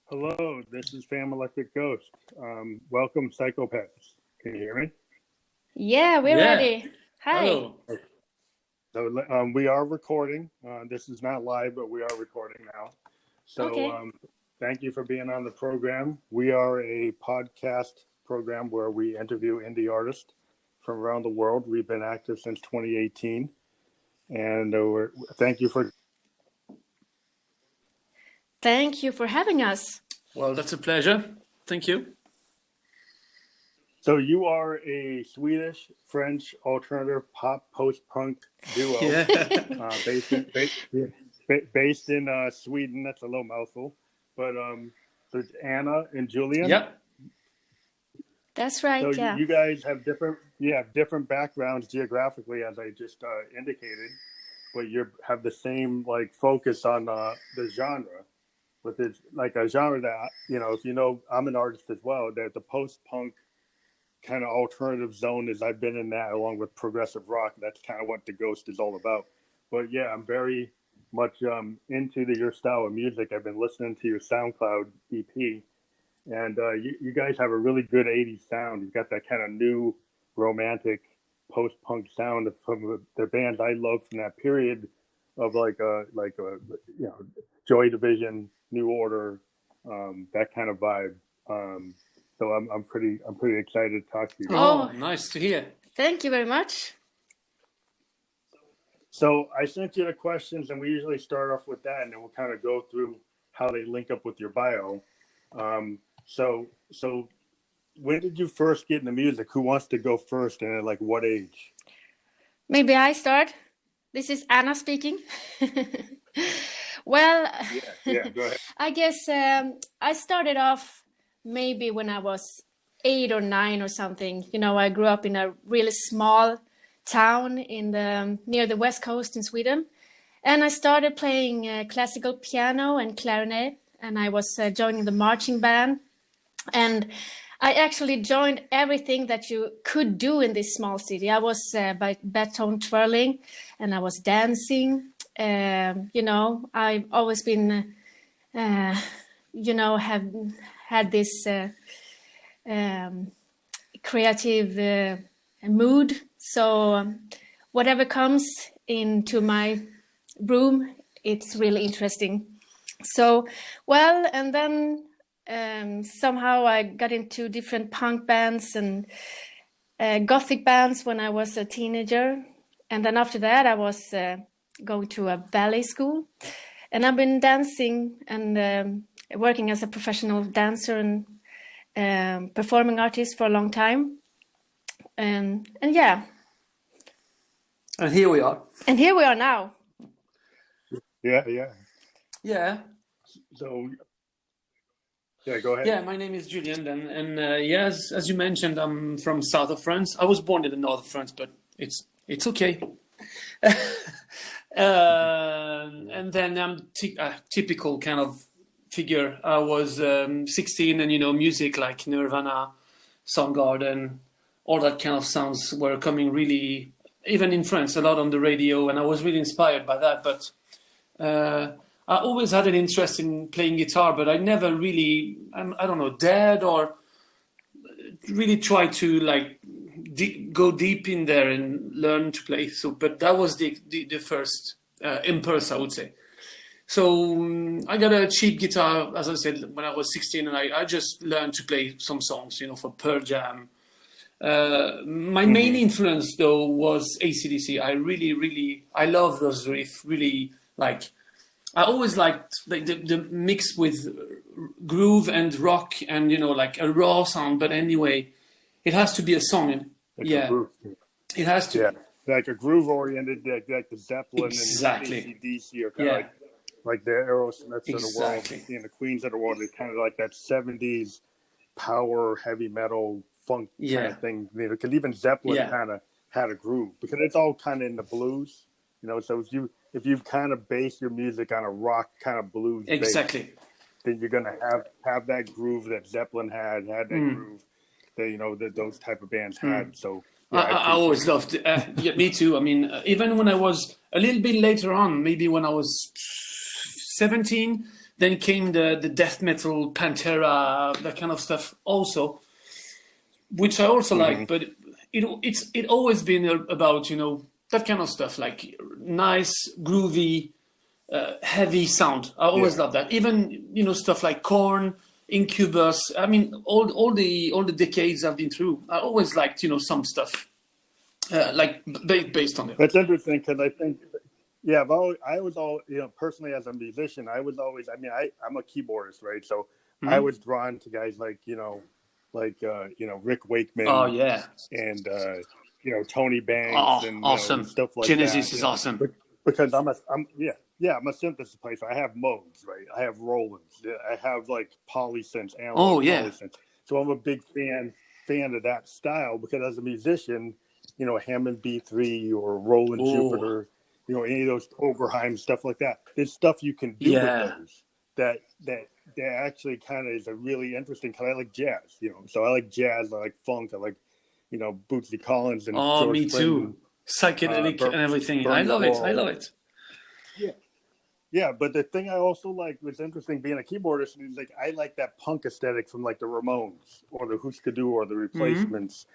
Hello, this is Fam Electric Ghost. Welcome, Psychopets. Can you hear me? Yeah, we're Yeah. ready. Hi. Hello. So we are recording. This is not live, but we are recording now. So Okay. thank you for being on the program. We are a podcast program where we interview indie artists from around the world. We've been active since 2018, and thank you for. Thank you for having us. Well, that's a pleasure. Thank you. So you are a Swedish French alternative pop post-punk duo. Yeah. Based in Sweden. That's a little mouthful, but so it's Anna and Julien. Yeah. That's right. So Yeah. you guys have different backgrounds geographically, as I just indicated, but you have the same like focus on the genre, with it's like a genre that if you know, I'm an artist as well. That the post-punk kind of alternative zone is I've been in that along with progressive rock. That's kind of what the Ghost is all about. But yeah, I'm very much into your style of music. I've been listening to your SoundCloud EP, and you guys have a really good 80s sound. You've got that kind of new romantic post-punk sound from the bands I love from that period of like Joy Division, New Order, that kind of vibe. So I'm pretty excited to talk to you. Oh, nice to hear. Thank you very much. So I sent you the questions, and we usually start off with that, and then we'll kind of go through how they link up with your bio. So when did you first get into music? Who wants to go first, and at like what age? Maybe I start. This is Anna speaking. Well, Yeah, go ahead. I guess I started off maybe when I was 8 or 9 or something. I grew up in a really small town near the west coast in Sweden, and I started playing classical piano and clarinet, and I was joining the marching band, and I actually joined everything that you could do in this small city. I was baton twirling, and I was dancing. I've always been, have had this creative mood. So whatever comes into my room, it's really interesting. So, well, and then somehow I got into different punk bands and gothic bands when I was a teenager. And then after that, I was going to a ballet school. And I've been dancing and working as a professional dancer and performing artist for a long time. And yeah. And here we are. And here we are now. Yeah. Yeah. So yeah, go ahead. Yeah, my name is Julien, and yes, as you mentioned, I'm from south of France. I was born in the north of France, but it's okay. And then I'm a typical kind of figure. I was 16, and music like Nirvana, Soundgarden, all that kind of sounds were coming really, even in France, a lot on the radio, and I was really inspired by that. But I always had an interest in playing guitar, but I never really, I don't know, dared or really tried to like go deep in there and learn to play. So, but that was the first impulse, I would say. So I got a cheap guitar, as I said, when I was 16, and I just learned to play some songs, for Pearl Jam. My main influence, though, was AC/DC. I love those riffs. Really, like, I always liked the mix with groove and rock and, like a raw sound. But anyway, it has to be a song. It has to. Yeah, like a groove-oriented, like the Zeppelin Exactly. and AC/DC are kind of like the Aerosmiths of the world, Exactly. the Queens of the world. They're kind of like that 70s power, heavy metal, funk kind of thing. Because even Zeppelin kind of had a groove, because it's all kind of in the blues, So if you kind of base your music on a rock kind of blues base, then you're gonna have that groove that Zeppelin had that groove that that those type of bands had. So yeah, I always loved it. Me too. I mean, even when I was a little bit later on, maybe when I was 17, Then came the death metal, Pantera, that kind of stuff also, which I also like. But it's always been about, you know, that kind of stuff, like nice, groovy, heavy sound. I always love that. Even, you know, stuff like Korn, Incubus. I mean, all the decades I've been through, I always liked, you know, some stuff like based on it. That's interesting because I think, yeah, I was all, you know, personally as a musician, I was always, I mean, I'm a keyboardist, right? So I was drawn to guys like, you know, Rick Wakeman. Oh yeah. And you know, Tony Banks. Oh, and awesome. Know, and stuff like Genesis that, is know? Awesome. Because I'm a synthesis player. So I have modes, right? I have Rolands. I have like polysynths, analog polysynths. So I'm a big fan of that style because as a musician, you know, Hammond B3 or Roland Jupiter, you know, any of those Oberheim, stuff like that. There's stuff you can do with those that actually kind of is a really interesting, because I like jazz, you know. So I like jazz, I like funk, I like, you know, Bootsy Collins and George me Clinton, too. Psychedelic and everything. I love it. Yeah, but the thing I also like, what's interesting being a keyboardist, is like I like that punk aesthetic from like the Ramones or the Husker or the Replacements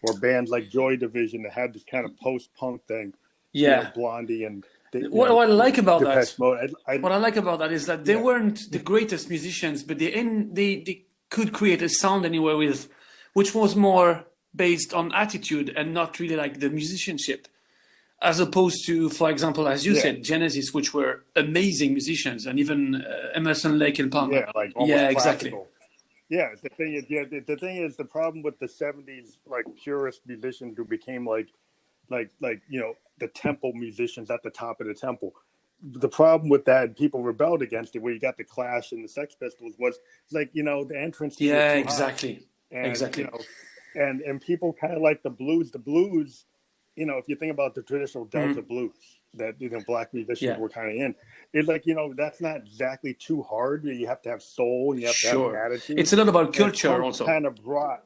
or bands like Joy Division that had this kind of post-punk thing. Yeah, you know, Blondie and what I like about that. What I like about that is that they weren't the greatest musicians, but they could create a sound anyway which was more based on attitude and not really like the musicianship, as opposed to, for example, as you said, Genesis, which were amazing musicians, and even Emerson, Lake and Palmer. Yeah, like exactly. Yeah, the thing is, the problem with the '70s like purist musicians who became like you know, the temple musicians at the top of the temple. The problem with that, people rebelled against it, where you got the Clash and the Sex Pistols, was like, you know, the entrance. Yeah, exactly. And, exactly. You know, and people kind of like the blues. The blues, you know, if you think about the traditional Delta blues that, you know, black musicians were kind of in, it's like, you know, that's not exactly too hard. You have to have soul and you have to have attitude. It's a lot about culture also. Kind of brought.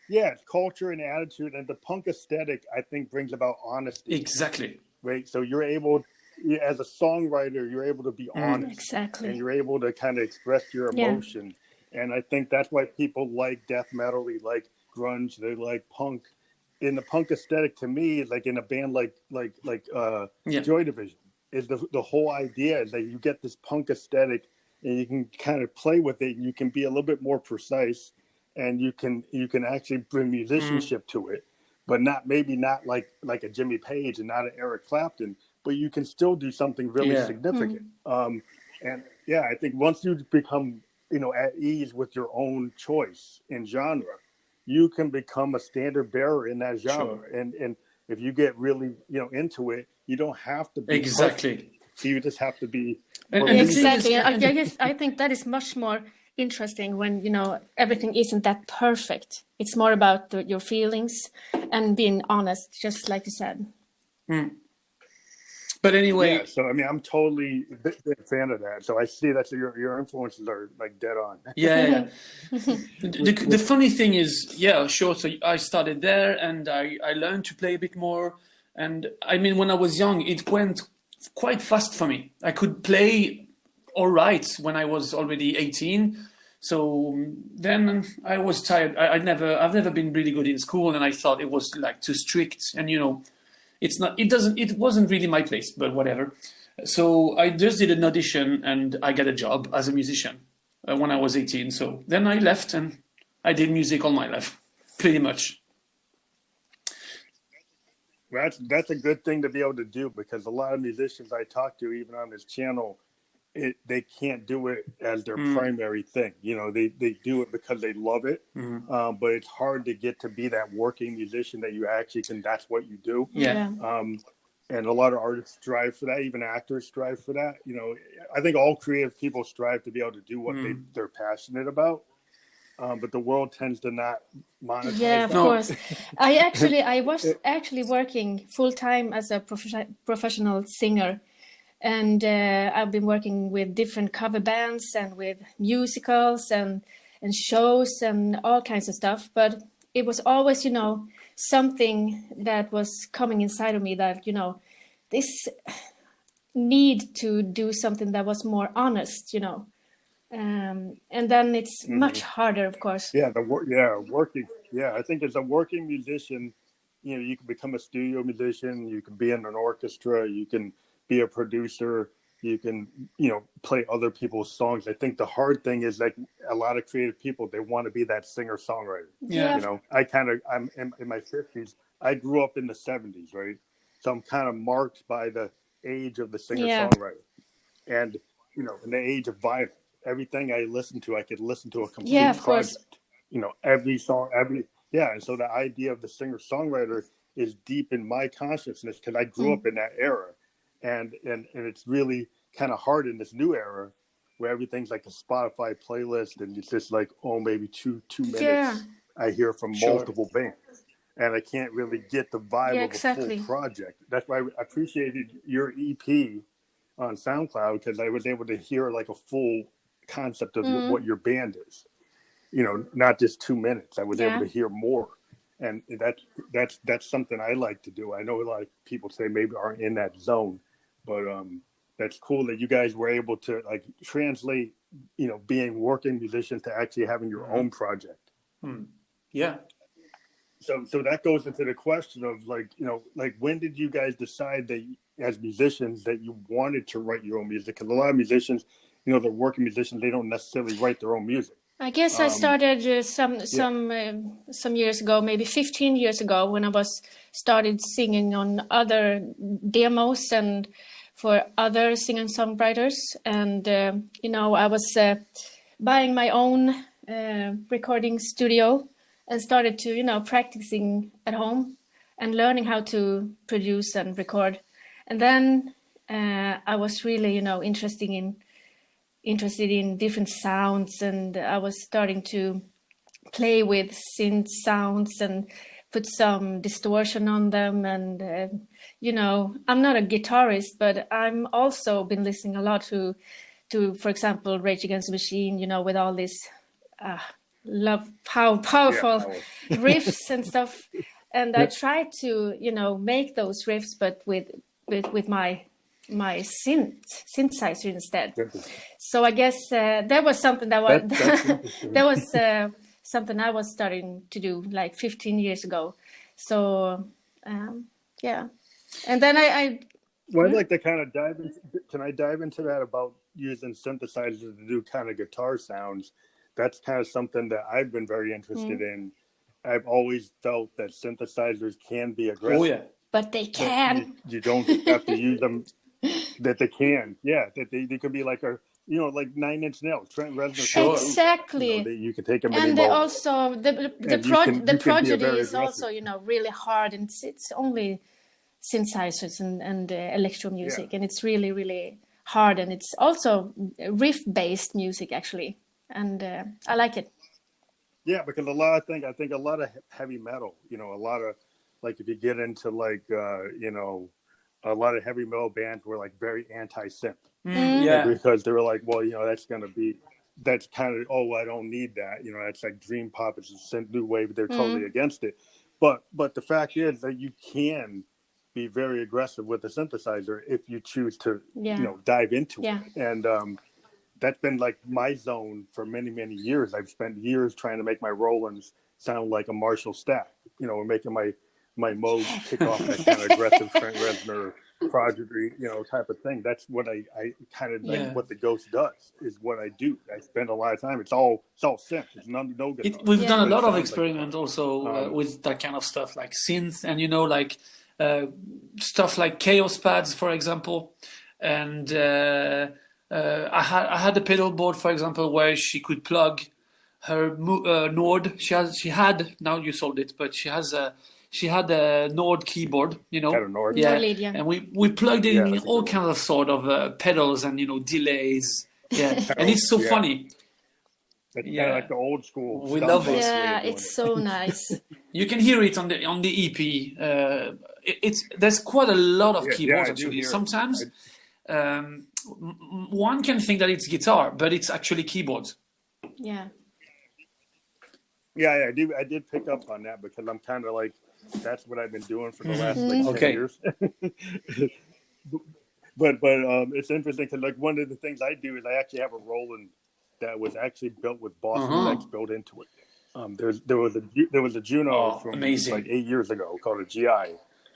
Yeah, it's culture and attitude, and the punk aesthetic, I think, brings about honesty. Exactly. Right? So you're able, as a songwriter, you're able to be honest. Exactly. And you're able to kind of express your emotion. And I think that's why people like death metal, they like grunge, they like punk. In the punk aesthetic, to me, like in a band like Joy Division, is the whole idea is that you get this punk aesthetic and you can kind of play with it, and you can be a little bit more precise. And you can actually bring musicianship to it, but not like a Jimmy Page and not an Eric Clapton, but you can still do something really significant. And I think once you become, you know, at ease with your own choice in genre, you can become a standard bearer in that genre. Sure. And if you get really, you know, into it, you don't have to be perfect. You just have to be exactly. I think that is much more interesting when, you know, everything isn't that perfect. It's more about your feelings and being honest, just like you said. But anyway, so I mean, I'm totally a big fan of that. So I see that your influences are like dead on. The funny thing is, sure. So I started there, and I learned to play a bit more. And I mean, when I was young, it went quite fast for me. I could play all right when I was already 18. So then I was tired. I've never been really good in school, and I thought it was like too strict, and you know, it wasn't really my place, but whatever. So I just did an audition and I got a job as a musician when I was 18. So then I left and I did music all my life, pretty much. That's a good thing to be able to do, because a lot of musicians I talk to, even on this channel, they can't do it as their primary thing. You know, they do it because they love it, but it's hard to get to be that working musician that you actually can. That's what you do. And a lot of artists strive for that. Even actors strive for that. You know, I think all creative people strive to be able to do what they're passionate about. But the world tends to not monetize. Yeah, of course. I was actually working full time as a professional singer. And I've been working with different cover bands and with musicals and shows and all kinds of stuff. But it was always, you know, something that was coming inside of me that, you know, this need to do something that was more honest, you know. And then it's much harder, of course. Yeah, working. Yeah, I think as a working musician, you know, you can become a studio musician, you can be in an orchestra, you can be a producer, you can, you know, play other people's songs. I think the hard thing is like a lot of creative people, they want to be that singer songwriter. Yeah. You know, I'm in my 50s. I grew up in the 70s, right? So I'm kind of marked by the age of the singer songwriter. And, you know, in the age of vinyl, everything I listened to, I could listen to a complete project. You know, every song, and so the idea of the singer songwriter is deep in my consciousness because I grew up in that era, and it's really kind of hard in this new era where everything's like a Spotify playlist, and it's just like, oh, maybe two minutes I hear from multiple bands, and I can't really get the vibe of a full project. That's why I appreciated your EP on SoundCloud, because I was able to hear like a full concept of what your band is. You know, not just 2 minutes. I was able to hear more, and that's something I like to do. I know a lot of people say maybe aren't in that zone, but that's cool that you guys were able to like translate, you know, being working musicians to actually having your own project. Yeah. So that goes into the question of like, you know, like when did you guys decide that as musicians that you wanted to write your own music? Because a lot of musicians, you know, they're working musicians, they don't necessarily write their own music. I guess I started some years ago, maybe 15 years ago, when I started singing on other demos and for other singer-songwriters. And, you know, I was buying my own recording studio and started to, you know, practicing at home and learning how to produce and record. And then I was really, you know, interested in different sounds, and I was starting to play with synth sounds and put some distortion on them. And you know, I'm not a guitarist, but I'm also been listening a lot to for example, Rage Against the Machine, you know, with all this love, how powerful riffs and stuff. And I tried to, you know, make those riffs, but with my synthesizer instead. So I guess that was something that was that was something I was starting to do like 15 years ago. So yeah, and then I I'd like to kind of dive into. Can I dive into that about using synthesizers to do kind of guitar sounds? That's kind of something that I've been very interested in. I've always felt that synthesizers can be aggressive. Oh yeah, but they can. You don't have to use them. That they can, that they could be like a, you know, like 9 Inch Nails, Trent Reznor. Exactly. You know, you can take them and also the project is also, you know, really hard, and it's only synthesizers and electro music, and it's really, really hard, and it's also riff based music actually, and I like it. Yeah, because I think a lot of heavy metal, you know, a lot of like if you get into like you know, a lot of heavy metal bands were like very anti-synth. Because they were like, well, you know, that's kind of, oh, I don't need that. You know, that's like dream pop. It's a synth new wave. They're totally against it. But the fact is that you can be very aggressive with a synthesizer if you choose to, you know, dive into it. And that's been like my zone for many, many years. I've spent years trying to make my Rolands sound like a Marshall stack, you know, and making my modes kick off that kind of aggressive Trent Reznor prodigy, you know, type of thing. That's what I kind of like what the Ghost does is what I do. I spend a lot of time. It's all synth. It's no guitar. We've done a lot of experiment also with that kind of stuff, like synth, and you know, like stuff like Chaos Pads, for example. And I had a pedal board, for example, where she could plug her Nord. She had now you sold it, but she had a Nord keyboard, you know. Had a Nord. And we plugged it in all kinds of sort of pedals and, you know, delays. Yeah, and it's so funny. It's kind of like the old school. We love it. Yeah, it's so nice. You can hear it on the EP. There's quite a lot of keyboards actually. Sometimes one can think that it's guitar, but it's actually keyboards. Yeah. Yeah, I did pick up on that because I'm kind of like, that's what I've been doing for the last like 10 years. It's interesting because like one of the things I do is I actually have a Roland that was actually built with Boss effects built into it. There was a Juno from like amazing. 8 years ago called a GI,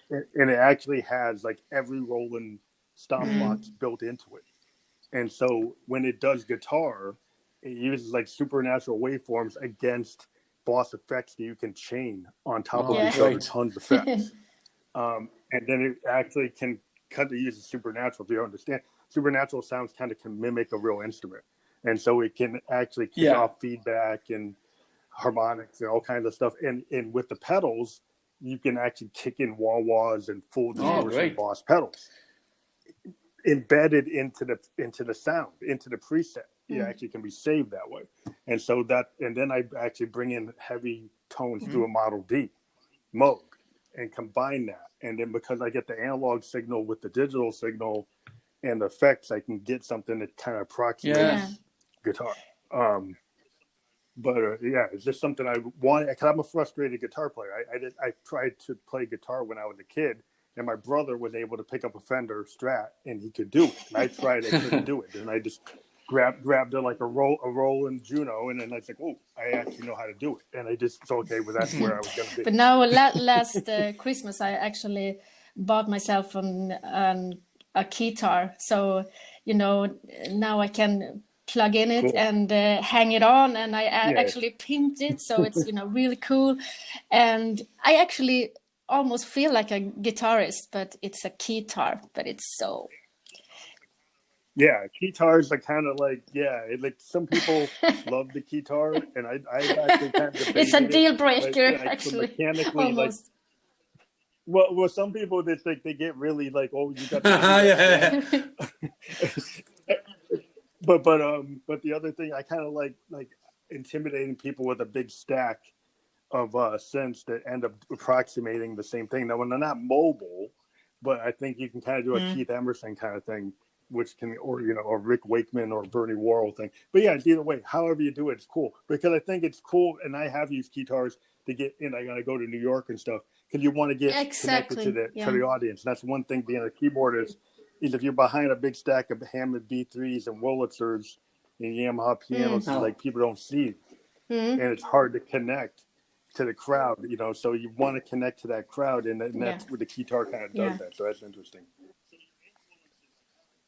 and it actually has like every Roland stomp box built into it. And so when it does guitar, it uses like supernatural waveforms against Boss effects that you can chain on top of each other, tons of effects. And then it actually can kind of use supernatural. If you don't understand, supernatural sounds kind of can mimic a real instrument. And so it can actually kick off feedback and harmonics and all kinds of stuff. And with the pedals, you can actually kick in wah-wahs and full distortion Boss pedals embedded into the sound, into the preset. It actually can be saved that way. And so and then I actually bring in heavy tones through a Model D Moog and combine that. And then because I get the analog signal with the digital signal and the effects, I can get something that kind of approximates guitar. It's just something I want, because I'm a frustrated guitar player. I tried to play guitar when I was a kid, and my brother was able to pick up a Fender Strat, and he could do it. And I tried, I couldn't do it. And I just grabbed it like a Roland Juno, and then I was like, oh, I actually know how to do it. And I just, so okay, well, that's where I was going to be. But now, last Christmas, I actually bought myself a guitar. So, now I can plug in it and hang it on, and I actually pimped it, so it's really cool. And I actually almost feel like a guitarist, but it's a guitar, but it's so... Yeah, guitars are kind of like, like some people love the guitar, and I actually kind of it's a deal breaker, actually. Mechanically, almost. Well, some people they get really like, oh, you got the But the other thing, I kind of like intimidating people with a big stack of synths that end up approximating the same thing. Now, when they're not mobile, but I think you can kind of do a Keith Emerson kind of thing, which can, or Rick Wakeman or Bernie Worrell thing. But yeah, either way, however you do it, it's cool, because I think it's cool. And I have used guitars to get in. I got to go to New York and stuff because you want to get connected to the audience. And that's one thing being a keyboardist is if you're behind a big stack of Hammond B3s and Wurlitzers and Yamaha pianos, like people don't see you. And it's hard to connect to the crowd, so you want to connect to that crowd, and that's where the guitar kind of does that. So that's interesting.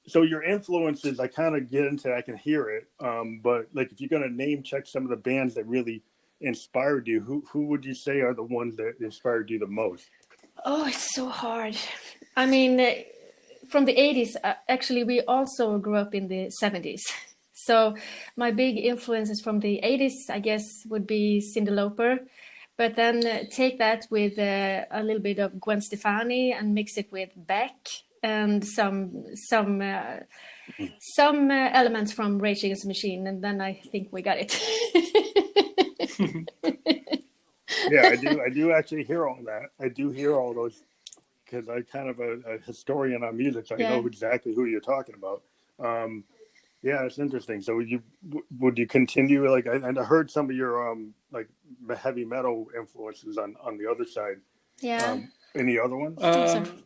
So your influences, I kind of get into, I can hear it. But like, if you're going to name check some of the bands that really inspired you, who would you say are the ones that inspired you the most? Oh, it's so hard. I mean, from the 80s, actually, we also grew up in the 70s. So my big influences from the 80s, I guess, would be Cyndi Lauper. But then take that with a little bit of Gwen Stefani and mix it with Beck and some elements from Rage Against the Machine, and then I think we got it. I do actually hear all that. I do hear all those because I'm kind of a historian on music, so I know exactly who you're talking about. It's interesting. So would you continue, like, and I heard some of your like heavy metal influences on the other side. Any other ones?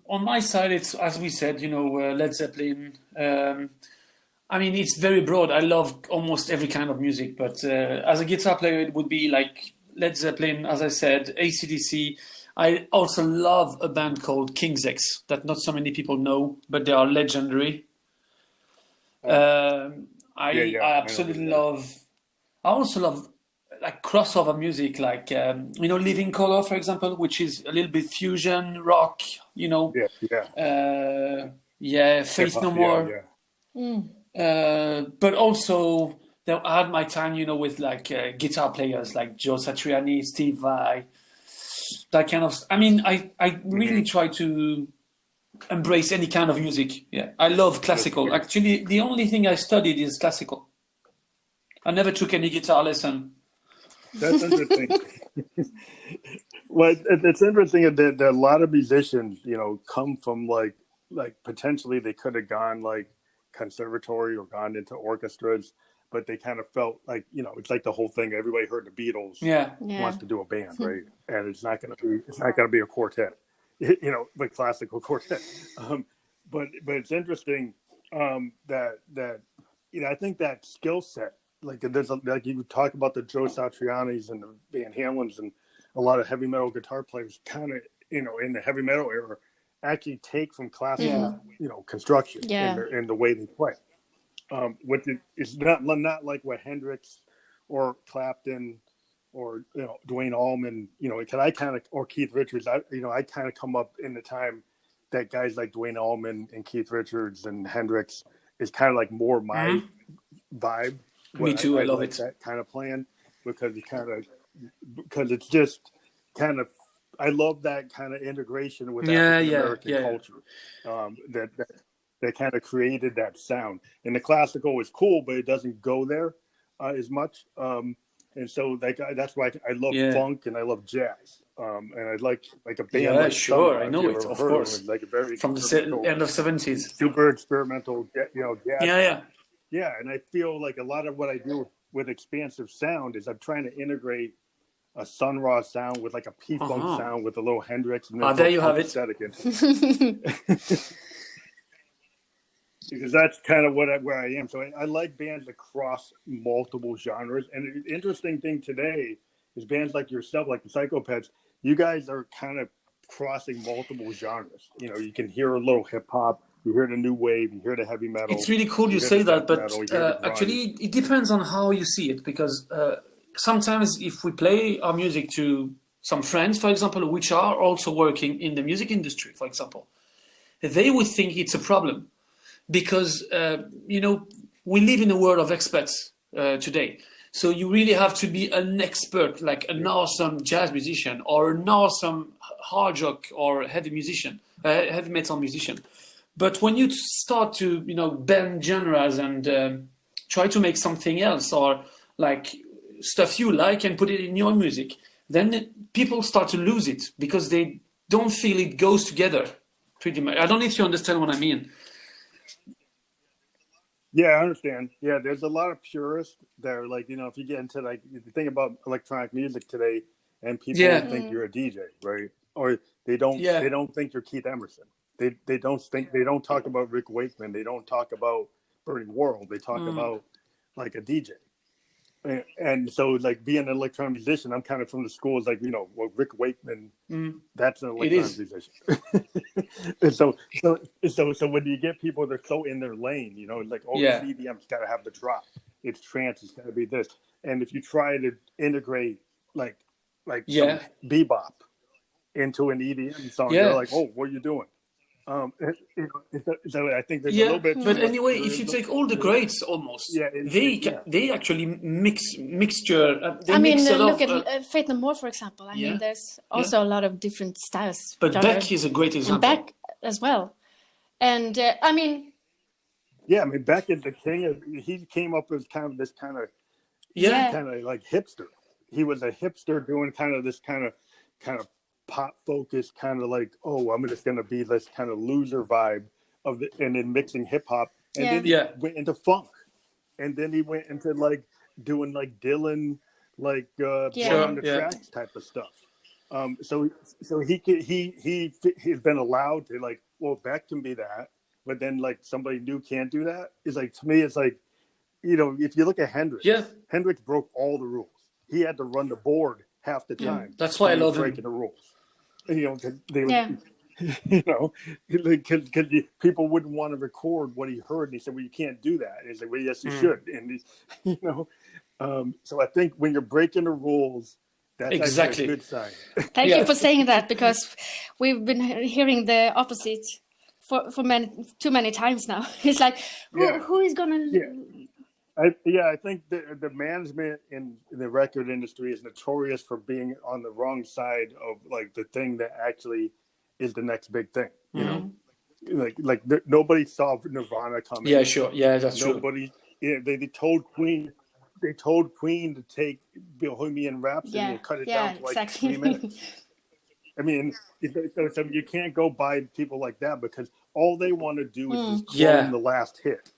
On my side, it's, as we said, Led Zeppelin. I mean, it's very broad. I love almost every kind of music, but as a guitar player, it would be like Led Zeppelin, as I said, AC/DC. I also love a band called King's X that not so many people know, but they are legendary. I absolutely love. I also love like crossover music, like Living Colour, for example, which is a little bit fusion rock. Faith No More. But also, I had my time, with like guitar players like Joe Satriani, Steve Vai, that kind of. I mean, I really try to embrace any kind of music. Yeah, I love classical. Actually, the only thing I studied is classical. I never took any guitar lesson. That's interesting. Well, it's interesting that a lot of musicians, come from like potentially they could have gone like conservatory or gone into orchestras, but they kind of felt like, it's like the whole thing. Everybody heard the Beatles wants to do a band, right? And it's not going to be a quartet. Like classical quartet. but it's interesting that I think that skill set, like like you talk about the Joe Satriani's and the Van Halens and a lot of heavy metal guitar players, kind of in the heavy metal era, actually take from classical construction in the way they play. It's not like what Hendrix or Clapton or Duane Allman, or Keith Richards. I kind of come up in the time that guys like Duane Allman and Keith Richards and Hendrix is kind of like more my vibe. Me too. I love like it. That kind of playing because it's just kind of, I love that kind of integration with American culture. That kind of created that sound. And the classical is cool, but it doesn't go there as much. And so that's why I love funk and I love jazz. And I like a band. Yeah, like sure, I know it, of course. Like a very from the end of 70s. Super experimental, jazz. Yeah. And I feel like a lot of what I do with expansive sound is I'm trying to integrate a Sun Ra sound with like a P-Funk sound with a little Hendrix. And there you have it. Because that's kind of where I am. So I like bands that cross multiple genres. And the interesting thing today is bands like yourself, like the Psychopets, you guys are kind of crossing multiple genres. You can hear a little hip hop, you hear the new wave, you hear the heavy metal. It's really cool you say that, but actually it depends on how you see it, because sometimes if we play our music to some friends, for example, which are also working in the music industry, for example, they would think it's a problem. Because, we live in a world of experts today. So you really have to be an expert, like an awesome jazz musician or an awesome hard rock or heavy metal musician. But when you start to, bend genres and try to make something else or like stuff you like and put it in your music, then people start to lose it because they don't feel it goes together pretty much. I don't know if you understand what I mean. Yeah, I understand. Yeah, there's a lot of purists that are like, if you get into if you think about electronic music today, and people think you're a DJ, right? Or they don't think you're Keith Emerson. They don't talk about Rick Wakeman. They don't talk about Burning World. They talk about like a DJ. And so, like, being an electronic musician, I'm kind of from the schools, like, Rick Wakeman, that's an electronic musician. And so when you get people that are so in their lane, like, this EDM's got to have the drop. It's trance, it's got to be this. And if you try to integrate, like some bebop into an EDM song, you're like, oh, what are you doing? So I think there's a little bit. But anyway, if you take all the greats, almost, they actually mixture. Look at Faith No More, for example. I mean, there's also a lot of different styles. But Beck is a great example. And Beck as well, and Beck is the king. He came up as kind of like hipster. He was a hipster doing kind of this kind of pop focus, kind of like, I'm just going to be this kind of loser vibe and then mixing hip hop. And then he went into funk. And then he went into like doing like Dylan, like on the tracks type of stuff. So he's been allowed to like, Beck can be that. But then like somebody new can't do that. It's like, to me, it's like, if you look at Hendrix, Hendrix broke all the rules. He had to run the board half the time. That's why I love breaking him. the rules. Because people wouldn't want to record what he heard. And he said, well, you can't do that. And he said, well, yes, you should. And, so I think when you're breaking the rules, that's actually a good sign. Thank you for saying that, because we've been hearing the opposite for too many times now. It's like, who is going to... I think the management in the record industry is notorious for being on the wrong side of like the thing that actually is the next big thing. Like nobody saw Nirvana coming. Yeah, sure. Yeah, that's nobody. True. They told Queen. They told Queen to take Bohemian Rhapsody and cut it down to like 3 minutes. I mean, so you can't go by people like that, because all they want to do is just clone the last hit.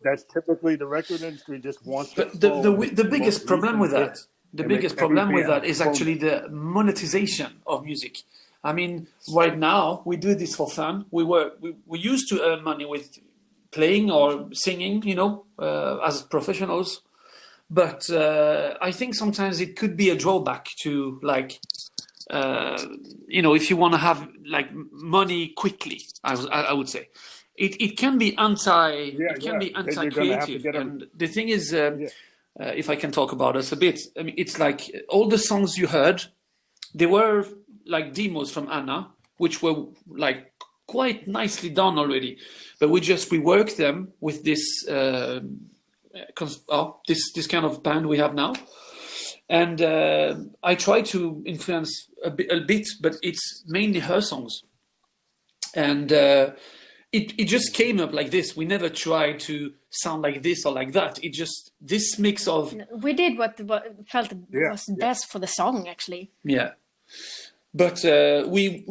That's typically the record industry just wants to. The biggest problem with that, is actually the monetization of music. I mean, right now we do this for fun. We used to earn money with playing or singing, as professionals. But I think sometimes it could be a drawback to if you want to have like money quickly, I would say. It can be Then you're gonna have to anti-creative. get And the thing is, yeah. if I can talk about us a bit, I mean, it's like all the songs you heard, they were like demos from Anna, which were like quite nicely done already, but we just reworked them with this this kind of band we have now. And I try to influence a bit, but it's mainly her songs. And it just came up like this. We never tried to sound like this or like that. It just, this mix of... We did what felt was best for the song, actually. Yeah. But we...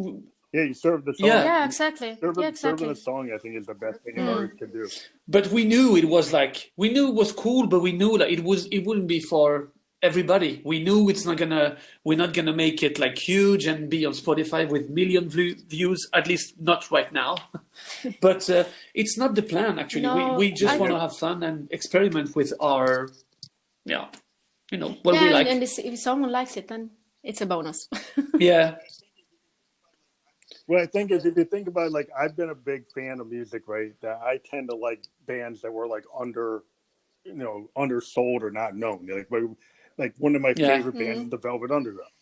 Yeah, you serve the song. Yeah, exactly. Serving the song, I think, is the best thing an artist can do. But we knew it was cool, but we knew that it wouldn't be for everybody. We knew we're not gonna make it like huge and be on Spotify with million views, at least not right now. But it's not the plan, actually. No, we just want to have fun and experiment with our, what we like. And if someone likes it, then it's a bonus. Yeah. Well, I think if you think about it, like, I've been a big fan of music, right? That I tend to like bands that were like undersold or not known. Like one of my favorite bands is the Velvet Underground.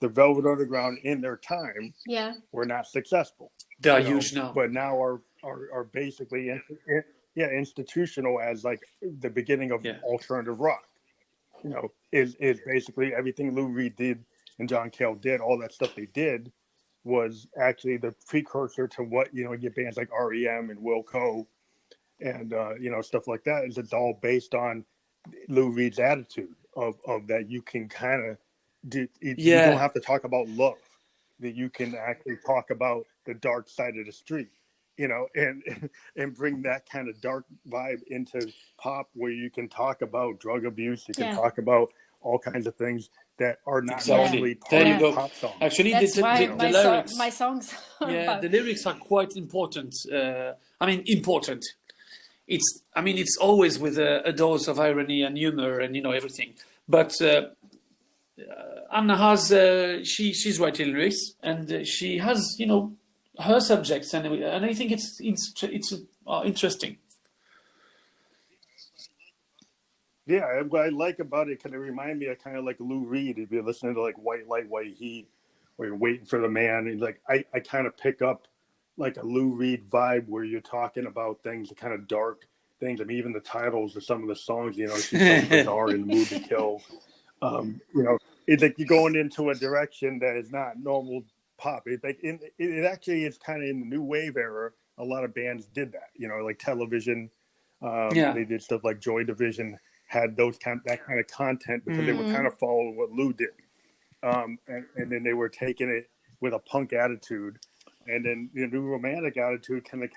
The Velvet Underground in their time were not successful. They are huge now. But now are basically institutional as like the beginning of alternative rock. Is basically everything Lou Reed did and John Cale did, all that stuff they did was actually the precursor to what, you get bands like REM and Wilco and, stuff like that. It's all based on Lou Reed's attitude of that you can kind of you don't have to talk about love, that you can actually talk about the dark side of the street, and bring that kind of dark vibe into pop, where you can talk about drug abuse, you can talk about all kinds of things that are not actually part of pop songs. Actually, that's why the lyrics, my songs. The lyrics are quite important. Important. It's always with a dose of irony and humor and everything. But Anna has she's writing lyrics and she has her subjects and I think it's interesting. Yeah, what I like about it, kind of remind me of kind of like Lou Reed. If you're listening to like White Light, White Heat, or you're waiting for the man, and like I kind of pick up like a Lou Reed vibe where you're talking about things, kind of dark things. I mean, even the titles of some of the songs, she's so bizarre in the Mood to Kill. It's like you're going into a direction that is not normal pop. It's like it actually is kind of in the new wave era. A lot of bands did that, like Television. They did stuff like Joy Division. Had that kind of content because they were kind of following what Lou did, and then they were taking it with a punk attitude, and then the new romantic attitude kind of.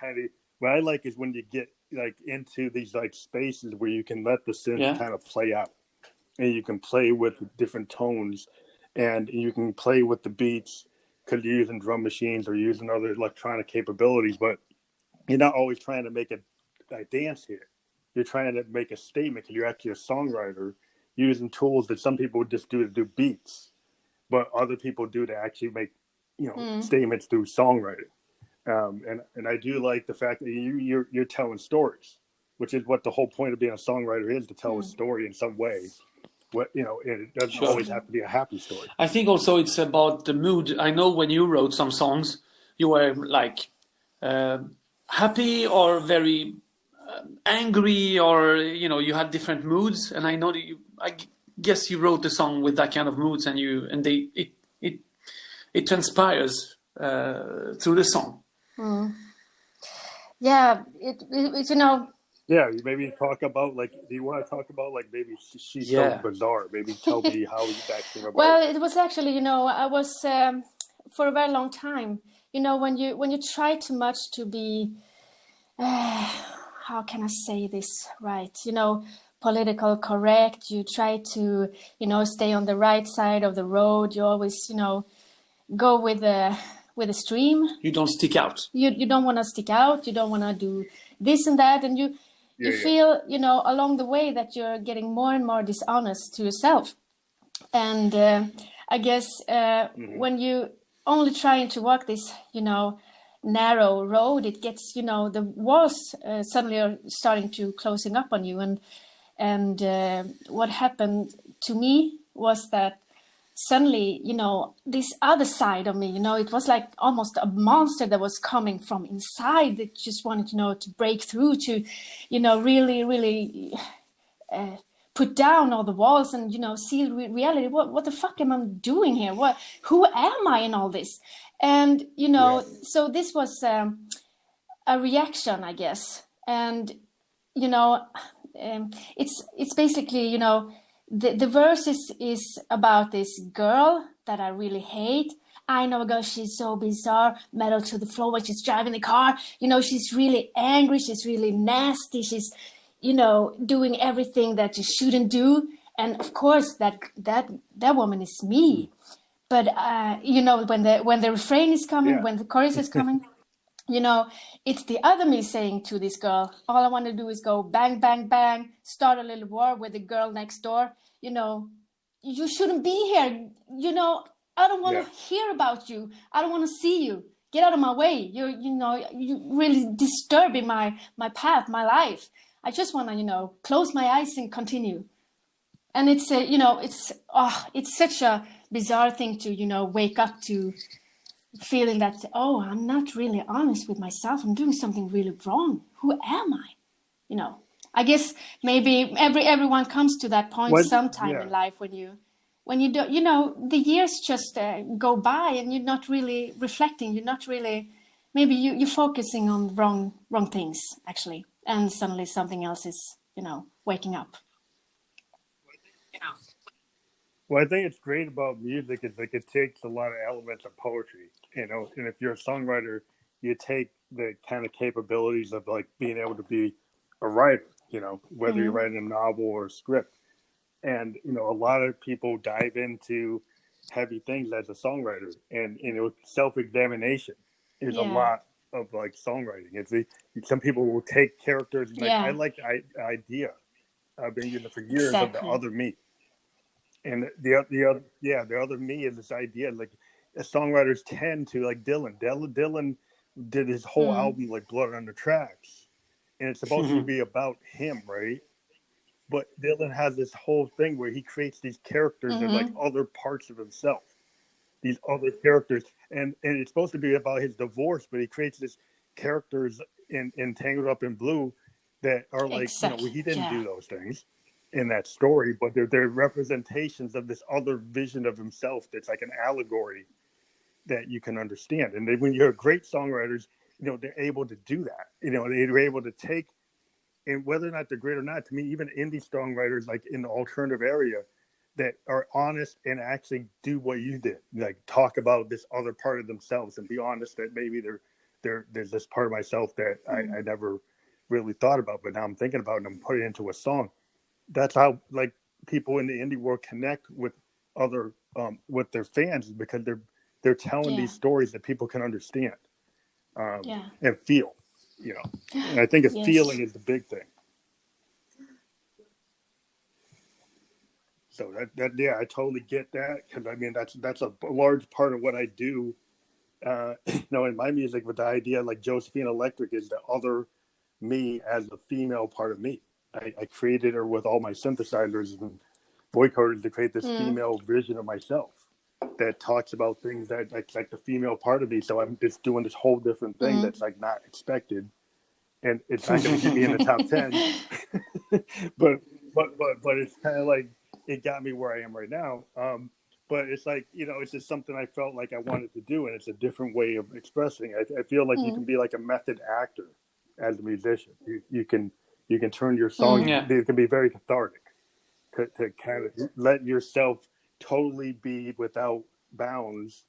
What I like is when you get like into these like spaces where you can let the synth kind of play out, and you can play with different tones, and you can play with the beats because you're using drum machines or using other electronic capabilities, but you're not always trying to make a dance here. You're trying to make a statement because you're actually a songwriter using tools that some people would just do to do beats, but other people do to actually make, statements through songwriting. And I do like the fact that you're telling stories, which is what the whole point of being a songwriter is, to tell a story in some way. It doesn't always have to be a happy story. I think also it's about the mood. I know when you wrote some songs, you were like happy or very angry, or you had different moods, and I know that I guess you wrote the song with that kind of moods, and it transpires through the song. Yeah, Yeah, maybe talk about do you want to talk about maybe she's so bizarre? Maybe tell me how that came about. Well, it was actually I was for a very long time. When you try too much to be. How can I say this right? Political correct. You try to, stay on the right side of the road. You always, go with the stream. You don't stick out. You don't want to stick out. You don't want to do this and that, and you feel, you know, along the way that you're getting more and more dishonest to yourself. And I guess when you only trying to walk this, you know, narrow road, it gets, you know, the walls suddenly are starting to closing up on you. And what happened to me was that suddenly, you know, this other side of me, you know, it was like almost a monster that was coming from inside that just wanted, you know, to break through, to, you know, really put down all the walls and, you know, see reality. What the fuck am I doing here? Who am I in all this? And, you know, so this was a reaction, I guess. And, you know, it's basically, you know, the verse is about this girl that I really hate. I know a girl, she's so bizarre, metal to the floor when she's driving the car. You know, she's really angry, she's really nasty, she's, you know, doing everything that you shouldn't do. And of course, that woman is me. But you know, when the refrain is coming, when the chorus is coming, you know, it's the other me saying to this girl, all I want to do is go bang, bang, bang, start a little war with the girl next door. You know, you shouldn't be here. You know, I don't want to hear about you. I don't want to see you. Get out of my way. You're really disturbing my path, my life. I just want to, you know, close my eyes and continue. And it's, you know, it's such a bizarre thing to, you know, wake up to, feeling that, oh, I'm not really honest with myself. I'm doing something really wrong. Who am I? You know, I guess maybe everyone comes to that point sometime in life when you don't, you know, the years just go by and you're not really reflecting. You're not really, maybe you're focusing on wrong things actually. And suddenly something else is, you know, waking up. Well, I think it's great about music is like it takes a lot of elements of poetry, you know, and if you're a songwriter, you take the kind of capabilities of like being able to be a writer, you know, whether you're writing a novel or a script. And, you know, a lot of people dive into heavy things as a songwriter, and, you know, self-examination is a lot of like songwriting. It's some people will take characters and like, I like the idea. I've been using it for years of the other me. And the other me is this idea, like songwriters tend to, like Dylan did his whole album like Blood on the Tracks, and it's supposed to be about him, right? But Dylan has this whole thing where he creates these characters that like other parts of himself, these other characters, and it's supposed to be about his divorce, but he creates these characters in Tangled Up in Blue that are like, you know, he didn't do those things in that story, but they're representations of this other vision of himself that's like an allegory that you can understand. And when you're great songwriters, you know, they're able to do that. You know, they're able to take, and whether or not they're great or not, to me, even indie songwriters like in the alternative area that are honest and actually do what you did, like talk about this other part of themselves and be honest that maybe there's this part of myself that I never really thought about, but now I'm thinking about it and I'm putting it into a song. That's how like people in the indie world connect with other with their fans, because they're telling these stories that people can understand and feel, you know. And I think feeling is the big thing. So that I totally get that, because I mean that's a large part of what I do. You know, in my music, with the idea like Josephine Electric is the other me as the female part of me. I created her with all my synthesizers and vocoders to create this female vision of myself that talks about things that like the female part of me. So I'm just doing this whole different thing that's like not expected, and it's not going to get me in the top 10. but it's kind of like it got me where I am right now. But it's like, you know, it's just something I felt like I wanted to do, and it's a different way of expressing. I feel like you can be like a method actor as a musician. You can turn your song, it can be very cathartic to kind of let yourself totally be without bounds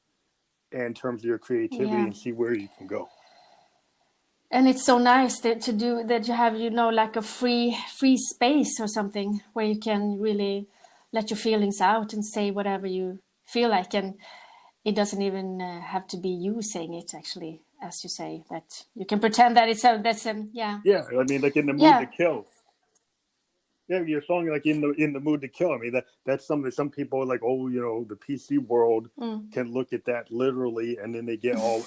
in terms of your creativity and see where you can go. And it's so nice to do that, you have, you know, like a free space or something where you can really let your feelings out and say whatever you feel like. And it doesn't even have to be you saying it, actually, as you say, that you can pretend that it's yeah. Yeah, I mean, like In the Mood to Kill. Yeah, your song like in the Mood to Kill. I mean, that's something that some people like, oh, the PC world can look at that literally, and then they get all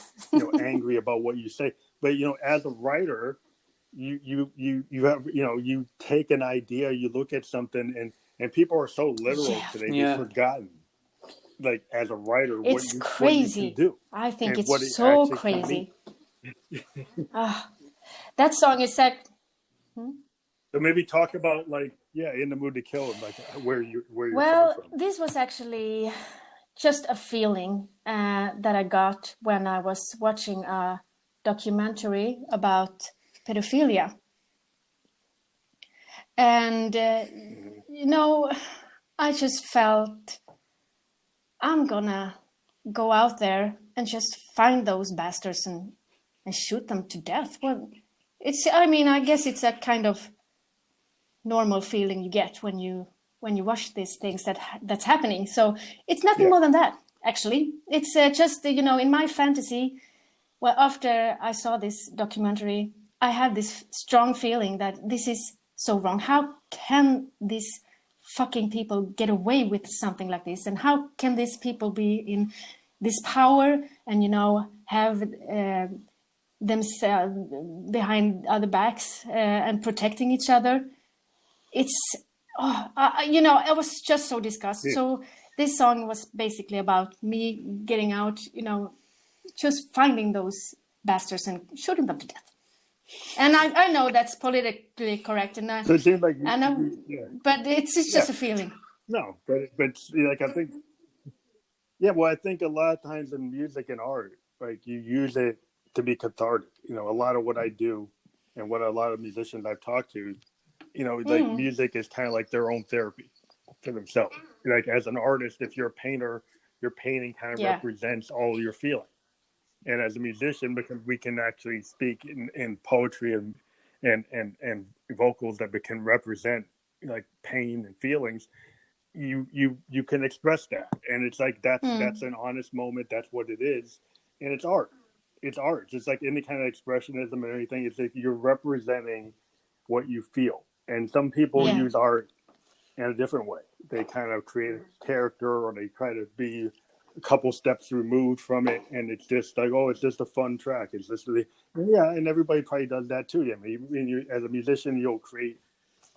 angry about what you say. But as a writer, you have you take an idea, you look at something, and people are so literal today, they've forgotten, like, as a writer, it's what crazy. you can do. I think and it's so crazy. That song is like. So maybe talk about In the Mood to Kill, and like where you're well, coming from. This was actually just a feeling that I got when I was watching a documentary about pedophilia. And, I just felt I'm gonna go out there and just find those bastards and shoot them to death. Well, I guess it's a kind of normal feeling you get when you watch these things that's happening. So it's nothing more than that, actually. It's just, in my fantasy, well, after I saw this documentary, I had this strong feeling that this is so wrong. How can these fucking people get away with something like this? And how can these people be in this power and, have themselves behind other backs and protecting each other? It's, I was just so disgusted. Yeah. So this song was basically about me getting out, just finding those bastards and shooting them to death. And I know that's politically correct, and so it seems like I know, but it's just a feeling. No, but like I think, well, I think a lot of times in music and art, like you use it to be cathartic. A lot of what I do, and what a lot of musicians I've talked to, like music is kind of like their own therapy for themselves. Like as an artist, if you're a painter, your painting kind of represents all your feeling. And as a musician, because we can actually speak in poetry and vocals that can represent like pain and feelings, you can express that. And it's like that's an honest moment. That's what it is. And it's art. It's art. Just like any kind of expressionism or anything, it's like you're representing what you feel. And some people use art in a different way. They kind of create a character, or they try to be a couple steps removed from it, and it's just like, oh, it's just a fun track. It's just really, and everybody probably does that too. I mean, as a musician, you'll create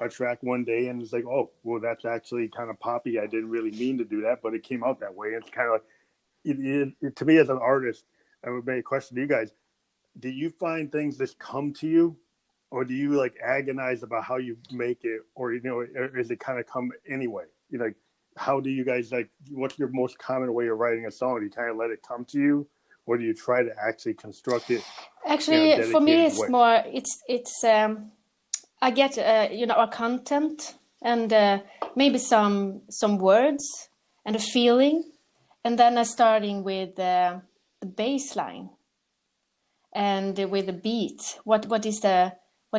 a track one day, and it's like, oh, well, that's actually kind of poppy. I didn't really mean to do that, but it came out that way. It's kind of like, to me as an artist, I would make a question to you guys: do you find things that come to you? Or do you like agonize about how you make it, or or is it kind of come anyway? Like, how do you guys like? What's your most common way of writing a song? Do you kind of let it come to you, or do you try to actually construct it? Actually, for me, it's more. It's. I get a content and maybe some words and a feeling, and then I'm starting with the bass line and with the beat. What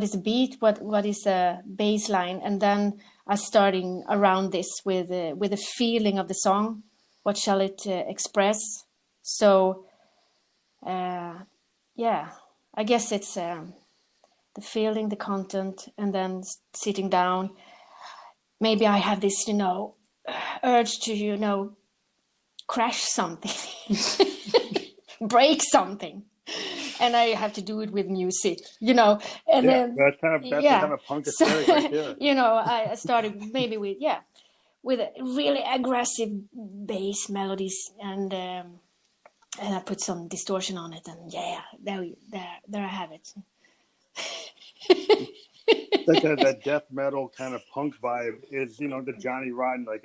is the beat? What is the bass line? And then I'm starting around this with the feeling of the song. What shall it express? So, I guess it's the feeling, the content, and then sitting down. Maybe I have this, urge to, crash something, break something. And I have to do it with music, and then that's kind of punk aesthetic right there. I started maybe with a really aggressive bass melodies, and I put some distortion on it, and there I have it. Like that death metal kind of punk vibe is, the Johnny Rotten, like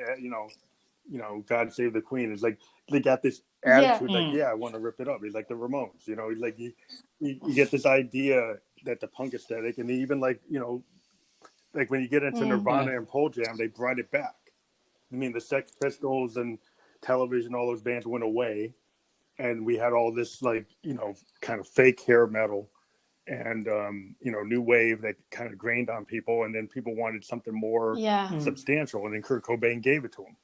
God Save the Queen. Is like they got this attitude, like I want to rip it up. He's like the Ramones, like you get this idea that the punk aesthetic, and even like like when you get into Nirvana and Pearl Jam, they brought it back. I mean, the Sex Pistols and Television, all those bands went away, and we had all this like kind of fake hair metal and new wave that kind of grained on people, and then people wanted something more substantial, and then Kurt Cobain gave it to him.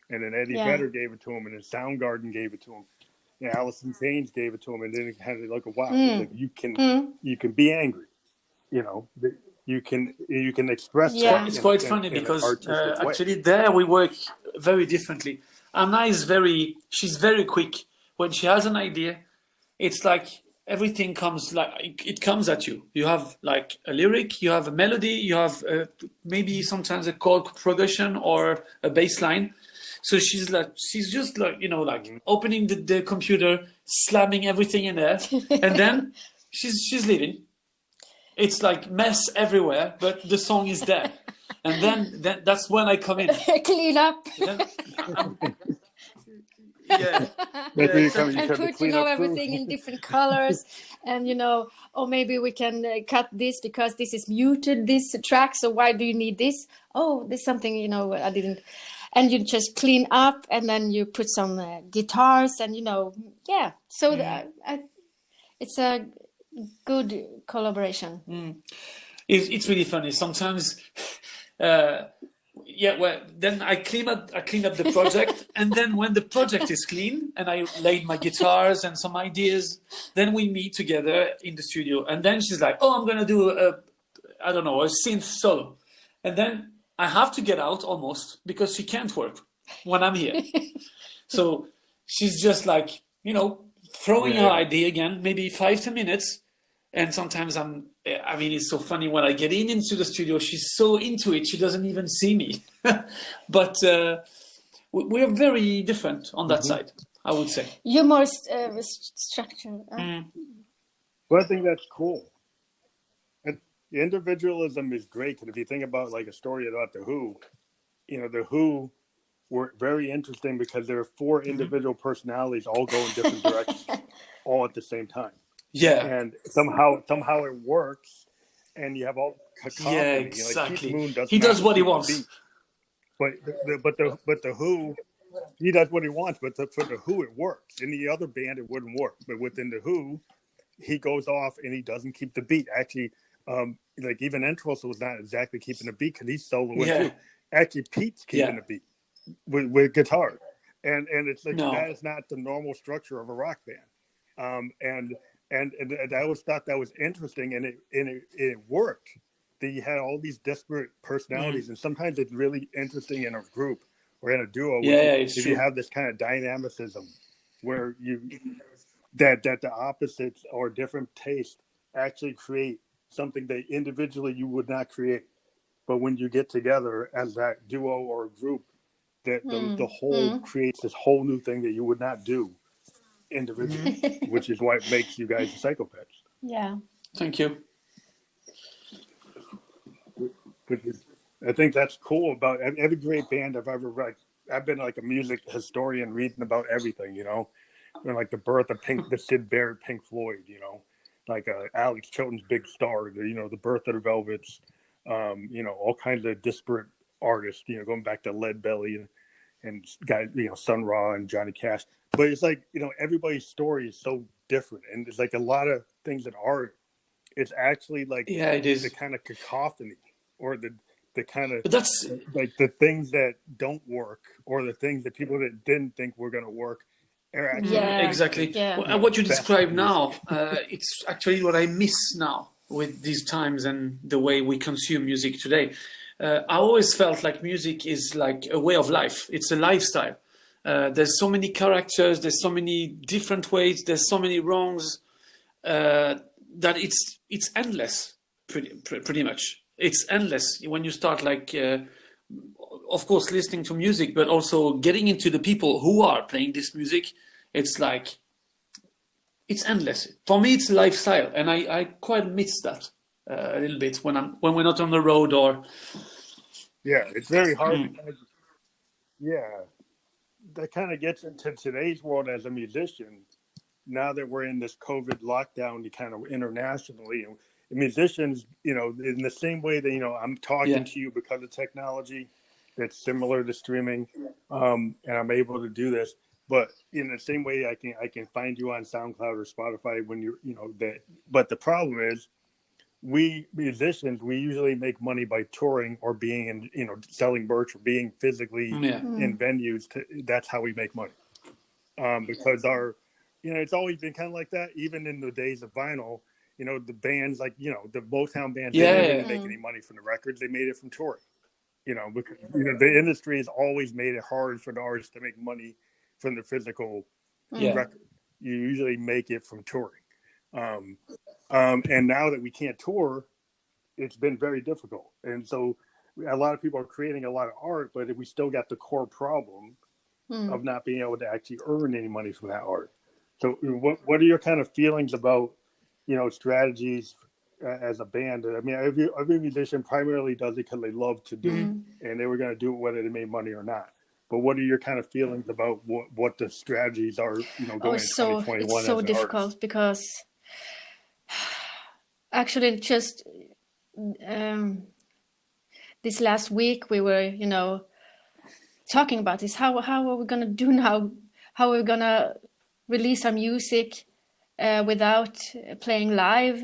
And then Eddie Vedder gave it to him, and then Soundgarden gave it to him. Yeah, Alice in Chains gave it to him, and then it had like a wow. Like you can be angry, you know. You can express that It's in quite funny an because artistic way. actually there we work very differently. Anna is she's very quick. When she has an idea, it's like everything comes like it comes at you. You have like a lyric, you have a melody, you have maybe sometimes a chord progression or a bass line. So she's just like, you know, like opening the computer, slamming everything in there, and then she's leaving. It's like mess everywhere, but the song is there. And then that's when I come in. Clean up. Yeah. That's where you And have put, to clean up everything in different colors. And, or maybe we can cut this because this is muted, this track. So why do you need this? Oh, there's something, I didn't. And you just clean up and then you put some guitars and, yeah. So it's a good collaboration. It's really funny. Sometimes, well, then I clean up the project, and then when the project is clean and I laid my guitars and some ideas, then we meet together in the studio, and then she's like, "Oh, I'm gonna do a synth solo," and then I have to get out almost because she can't work when I'm here. So she's just like, throwing her idea again, maybe 5-10 minutes. And sometimes it's so funny when I get into the studio, she's so into it, she doesn't even see me. But we're very different on that side, I would say. You're more structured. Well, I think that's cool. And individualism is great. And if you think about like a story about the Who, the Who were very interesting because there are 4 individual personalities all go in different directions, all at the same time. Yeah, and somehow it works, and you have all cacophony. Yeah, exactly. Like he does what he wants. But the Who, he does what he wants. But for the Who, it works. In the other band, it wouldn't work. But within the Who, he goes off and he doesn't keep the beat. Actually, like even Entros was not exactly keeping the beat because he's soloing too. Actually, Pete's keeping the beat with guitar, and it's like that is not the normal structure of a rock band. And I always thought that was interesting, and it worked. That you had all these disparate personalities, and sometimes it's really interesting in a group or in a duo. It's if true. You have this kind of dynamicism where that the opposites or different tastes actually create something that individually you would not create, but when you get together as that duo or group, that the whole creates this whole new thing that you would not do individually, which is why it makes you guys the Psychopets. Yeah. Thank you. I think that's cool about every great band I've ever read. I've been like a music historian reading about everything, like the birth of the Sid Barrett Pink Floyd, like Alex Chilton's Big Star, the birth of the Velvets, all kinds of disparate artists, going back to Lead Belly and guys, Sun Ra and Johnny Cash. But it's like, everybody's story is so different. And it's like a lot of things in art, it's actually like it is the kind of cacophony or the kind of, but that's like the things that don't work or the things that people that didn't think were going to work. Exactly. Yeah. What you describe now, it's actually what I miss now with these times and the way we consume music today. I always felt like music is like a way of life. It's a lifestyle. There's so many characters. There's so many different ways. There's so many wrongs that it's endless. Pretty much, it's endless when you start like, of course, listening to music, but also getting into the people who are playing this music. It's like it's endless. For me, it's a lifestyle, and I quite miss that a little bit when we're not on the road or. Yeah, it's very hard. That kind of gets into today's world as a musician. Now that we're in this COVID lockdown, kind of internationally, and musicians, in the same way that I'm talking to you because of technology that's similar to streaming, and I'm able to do this. But in the same way, I can find you on SoundCloud or Spotify when you're that. But the problem is, we musicians, we usually make money by touring or being in, selling merch or being physically in venues. That's how we make money, because it's always been kind of like that, even in the days of vinyl. The bands like, the Motown bands, Yeah, they didn't yeah. really make any money from the records. They made it from touring, because, the industry has always made it hard for the artists to make money from the physical Yeah. record. You usually make it from touring. And now that we can't tour, it's been very difficult. And so a lot of people are creating a lot of art, but we still got the core problem of not being able to actually earn any money from that art. So what are your kind of feelings about, strategies as a band? I mean, every musician primarily does it because they love to do it, and they were going to do it whether they made money or not. But what are your kind of feelings about what the strategies are, going into 2021 it's so as an difficult artist? because actually just this last week we were, talking about this. How are we going to do now? How are we going to release our music without playing live?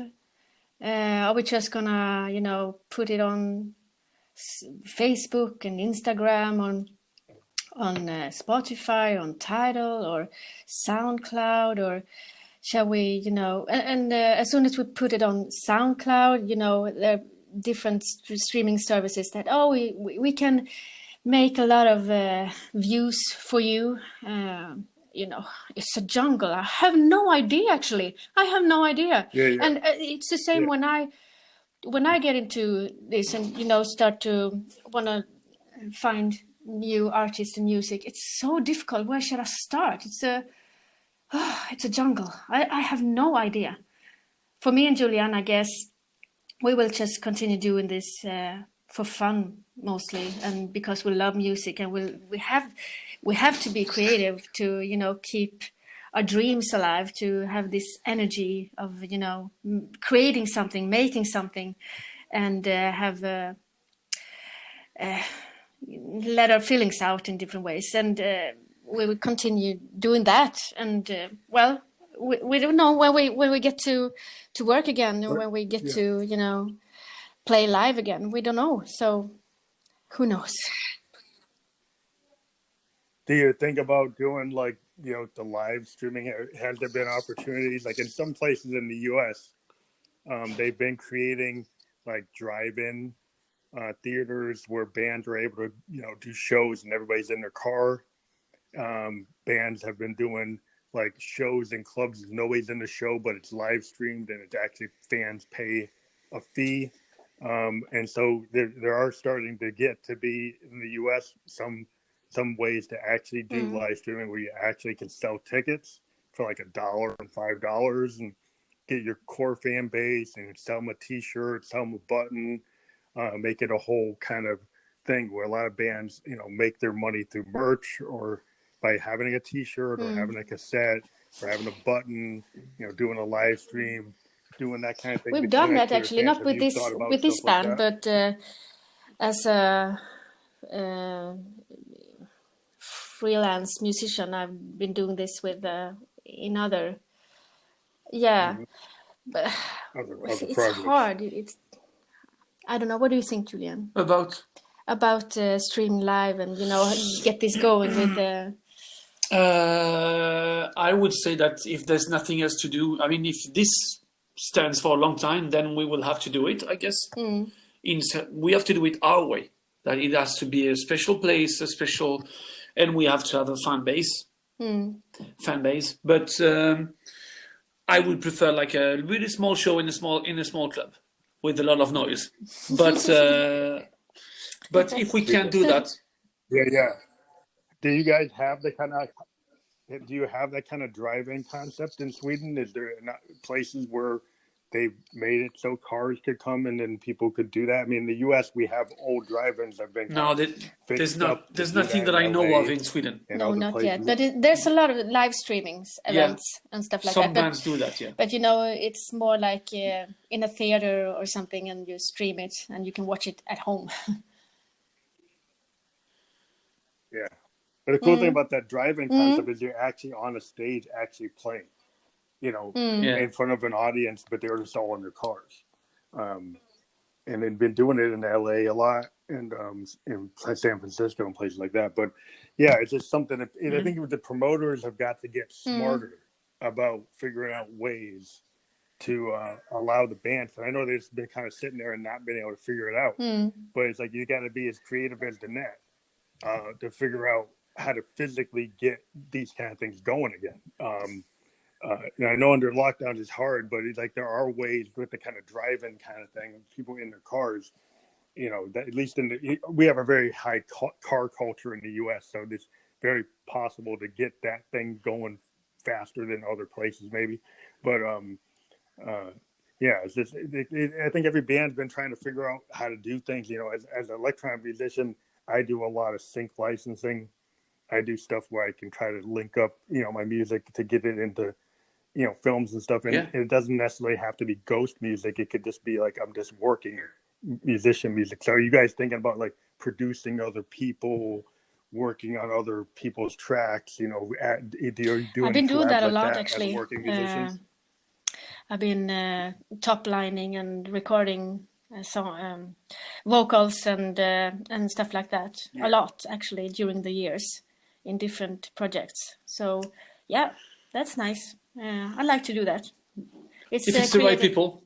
Are we just going to, put it on Facebook and Instagram, on Spotify, on Tidal or SoundCloud, or shall we, and as soon as we put it on SoundCloud, there are different streaming services that, we can make a lot of views for you. It's a jungle. I have no idea, actually. I have no idea. Yeah. And it's the same when I get into this and, start to want to find new artists and music. It's so difficult. Where should I start? It's a jungle. I have no idea. For me and Julien, I guess we will just continue doing this for fun mostly, and because we love music, and we have to be creative to keep our dreams alive, to have this energy of creating something, making something, and have let our feelings out in different ways, and we will continue doing that. And we don't know when we get to work again, or when we get to play live again. We don't know, so who knows? Do you think about doing the live streaming? Has there been opportunities like in some places in the U.S.? They've been creating like drive-in theaters where bands are able to do shows and everybody's in their car. Bands have been doing like shows in clubs. Nobody's in the show, but it's live streamed, and it's actually fans pay a fee. And so there are starting to get to be in the U.S. some ways to actually do live streaming where you actually can sell tickets for like $1 and $5 and get your core fan base and sell them a T-shirt, sell them a button, make it a whole kind of thing where a lot of bands, make their money through merch or by having a T-shirt or having a cassette or having a button, doing a live stream, doing that kind of thing. We've done that actually, not with this band, but as a freelance musician, I've been doing this with in other, but other it's projects. hard. I don't know. What do you think, Julien? About streaming live and get this going with the. I would say that if there's nothing else to do, I mean, if this stands for a long time, then we will have to do it, I guess. We have to do it our way. That it has to be a special place, and we have to have a fan base. But I would prefer like a really small show in a small club with a lot of noise. But if we can't do that, do you guys have the kind of? Do you have that kind of drive-in concept in Sweden? Is there places where they made it so cars could come and then people could do that? I mean, in the U.S. we have old drive-ins that have been there's nothing that I know of in Sweden. No, not yet. But there's a lot of live streamings, events and stuff like that. Some bands do that, yeah. But it's more like in a theater or something, and you stream it and you can watch it at home. Yeah. But the cool thing about that drive-in concept is you're actually on a stage actually playing, in front of an audience, but they're just all in their cars. And they've been doing it in LA a lot and in San Francisco and places like that. But yeah, it's just something that I think the promoters have got to get smarter about figuring out ways to allow the bands. And I know they've been kind of sitting there and not been able to figure it out. But it's like you got to be as creative as the net to figure out how to physically get these kind of things going again. And I know under lockdowns it's hard, but it's like there are ways with the kind of drive-in kind of thing, people in their cars. That at least we have a very high car culture in the U.S., so it's very possible to get that thing going faster than other places, maybe. But it's just I think every band's been trying to figure out how to do things. As an electronic musician, I do a lot of sync licensing. I do stuff where I can try to link up, my music to get it into, films and stuff. And it doesn't necessarily have to be ghost music. It could just be like I'm just working musician music. So are you guys thinking about like producing other people, working on other people's tracks? I've been doing that a lot, actually. I've been top lining and recording vocals and stuff like that a lot, actually, during the years in different projects. So yeah, that's nice. I like to do that. If it's the right people.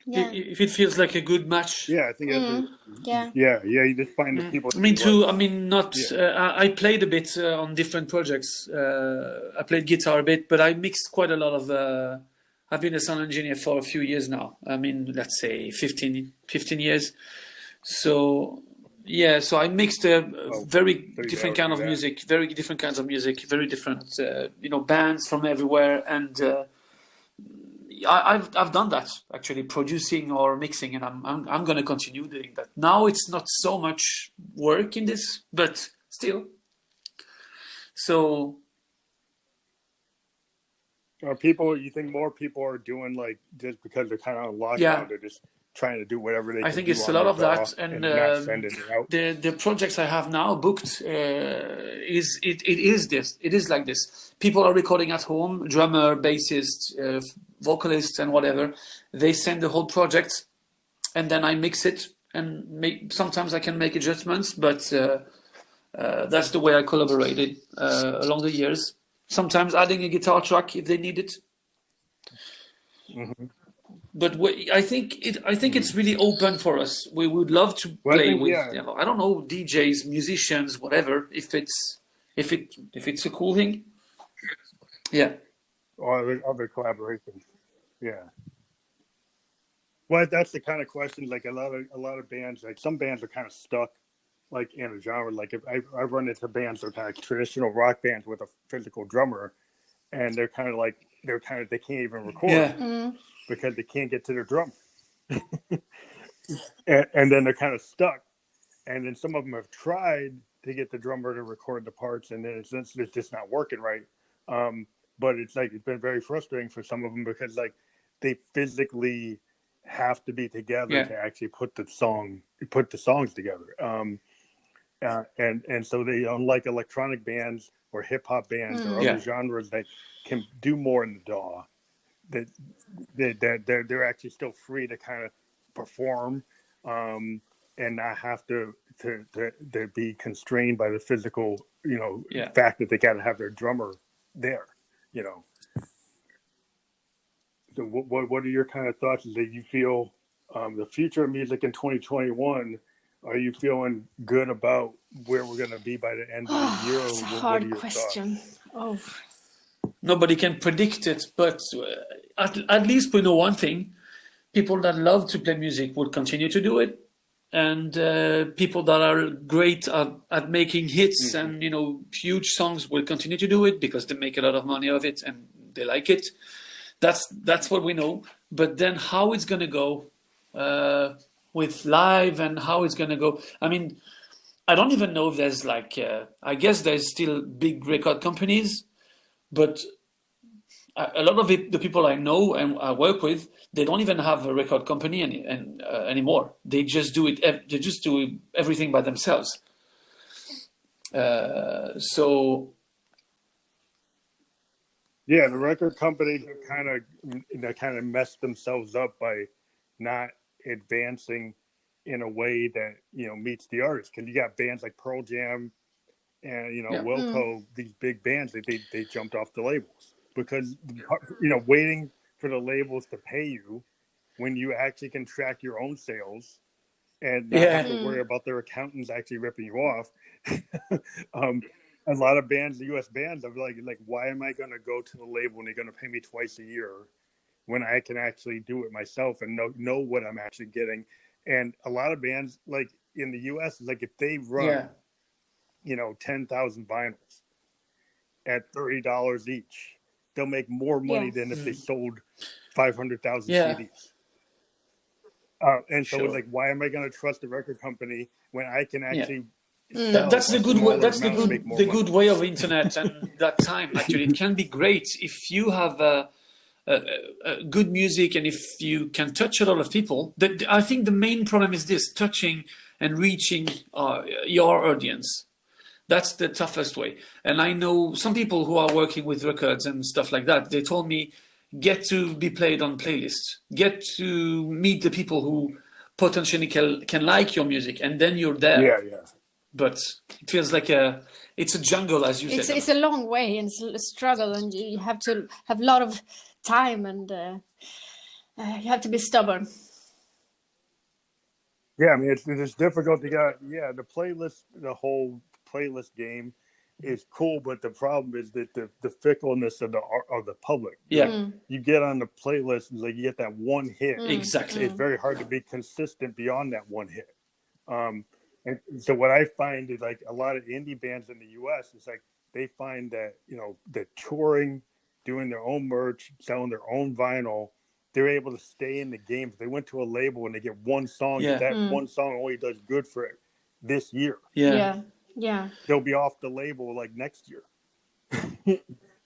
Yeah. If it feels like a good match. Yeah, I think you just find the people. I played a bit on different projects. I played guitar a bit, but I mixed quite a lot of I've been a sound engineer for a few years now. Let's say 15 years. So I mixed very different kind of music, very different kinds of music, very different bands from everywhere, and I've done that, actually, producing or mixing, and I'm going to continue doing that. Now it's not so much work in this, but still. So, you think more people are doing like just because they're kind of on lockdown, they're just trying to do whatever they can. I think it's a lot of that, and the projects I have now booked it is like this. People are recording at home, drummer, bassist, vocalist, and whatever. They send the whole project, and then I mix it and sometimes I can make adjustments, but that's the way I collaborated along the years. Sometimes adding a guitar track if they need it. Mm-hmm. But I think it's really open for us. We would love to play with I don't know, DJs, musicians, whatever. If it's a cool thing, or other collaborations, Well, that's the kind of question. Like a lot of bands, like some bands are kind of stuck, like in a genre. Like if I've run into bands that are kind of traditional rock bands with a physical drummer, and they're kind of they can't even record because they can't get to their drum, and then they're kind of stuck. And then some of them have tried to get the drummer to record the parts, and then it's just not working right. But it's been very frustrating for some of them because they physically have to be together to actually put the songs together. And so they, unlike electronic bands or hip hop bands or other genres that can do more in the DAW, that they're actually still free to kind of perform and not have to be constrained by the physical fact that they got to have their drummer there. So what are your kind of thoughts? Is that you feel the future of music in 2021? Are you feeling good about where we're going to be by the end of the year? It's a hard question. Nobody can predict it, but at least we know one thing: people that love to play music will continue to do it, and people that are great at making hits and huge songs will continue to do it because they make a lot of money of it and they like it. That's what we know. But then how it's going to go with live and how it's going to go. I mean, I don't even know if there's I guess there's still big record companies, but a lot of the people I know and I work with, they don't even have a record company anymore. They just do it. They just do everything by themselves. Yeah, the record companies kind of messed themselves up by not advancing in a way that meets the artist. Because you got bands like Pearl Jam and Wilco, these big bands that they jumped off the labels. because waiting for the labels to pay you when you actually can track your own sales and not have to worry about their accountants actually ripping you off. A lot of bands, the U.S. bands, are like, why am I going to go to the label and they're going to pay me twice a year when I can actually do it myself and know what I'm actually getting? And a lot of bands, like in the U.S., is like if they run, 10,000 vinyls at $30 each, they'll make more money than if they sold 500,000 CDs. And so it's like, why am I going to trust the record company when I can actually? That's the good way. That's the good way of internet and that time. Actually, it can be great if you have good music and if you can touch a lot of people. I think the main problem is this: touching and reaching your audience. That's the toughest way. And I know some people who are working with records and stuff like that. They told me, get to be played on playlists, get to meet the people who potentially can like your music, and then you're there. Yeah. But it feels like it's a jungle, as you said. It's a long way and it's a struggle, and you have to have a lot of time, and you have to be stubborn. Yeah, I mean, it's difficult to get. Yeah, the whole playlist game is cool, but the problem is that the fickleness of the public. Yeah, you get on the playlist, like you get that one hit. Exactly, it's very hard to be consistent beyond that one hit. And so what I find is like a lot of indie bands in the U.S. is like they find that the touring, doing their own merch, selling their own vinyl, they're able to stay in the game. If they went to a label and they get one song, that one song only does good for it this year. Yeah. They'll be off the label like next year.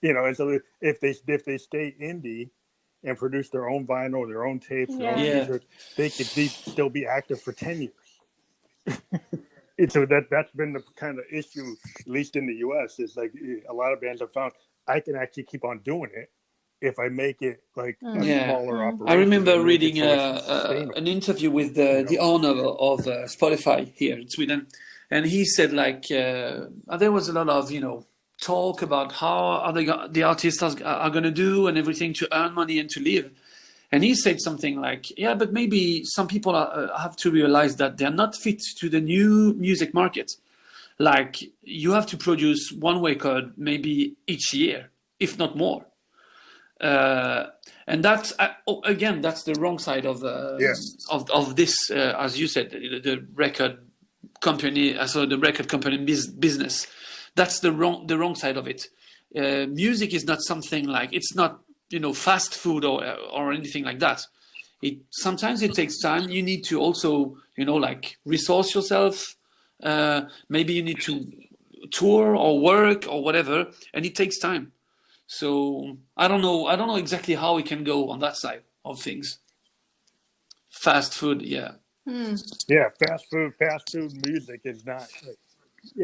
And so if they stay indie and produce their own vinyl, their own tapes, their own t-shirts, they could still be active for 10 years. And so that's been the kind of issue, at least in the U.S., is like a lot of bands have found I can actually keep on doing it if I make it like a smaller operation. I remember reading an interview with the owner of Spotify here in Sweden, and he said like there was a lot of talk about how the artists are going to do and everything to earn money and to live. And he said something like, but maybe some people have to realize that they're not fit to the new music market. Like, you have to produce one record maybe each year, if not more. And that's, again, that's the wrong side of this, as you said, the record company, the record company business. That's the wrong side of it. Music is not something like, it's not, fast food or anything like that. Sometimes it takes time. You need to also, like resource yourself. Maybe you need to tour or work or whatever, and it takes time. So I don't know exactly how we can go on that side of things. Fast food, Yeah, fast food music is not.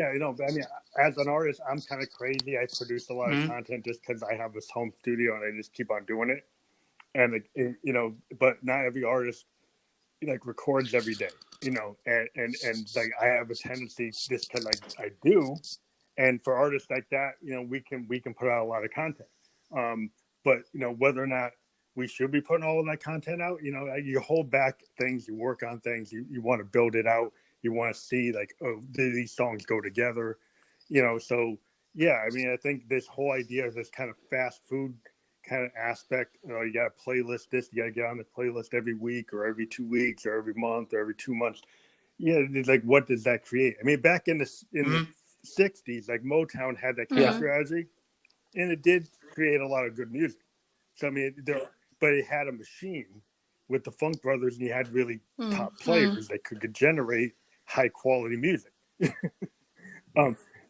I mean, as an artist, I'm kind of crazy. I produce a lot of content just because I have this home studio and I just keep on doing it. And but not every artist like records every day, and like I have a tendency just because I do. And for artists like that, we can put out a lot of content. But whether or not we should be putting all of that content out, you hold back things, you work on things, you want to build it out. You want to see like, oh, do these songs go together? So I mean, I think this whole idea of this kind of fast food kind of aspect, you got to playlist this, you got to get on the playlist every week or every 2 weeks or every month or every 2 months. It's like, what does that create? I mean, back in the 60s, like Motown had that kind of strategy, and it did create a lot of good music. So I mean, but it had a machine with the Funk Brothers, and you had really top players that could generate high quality music.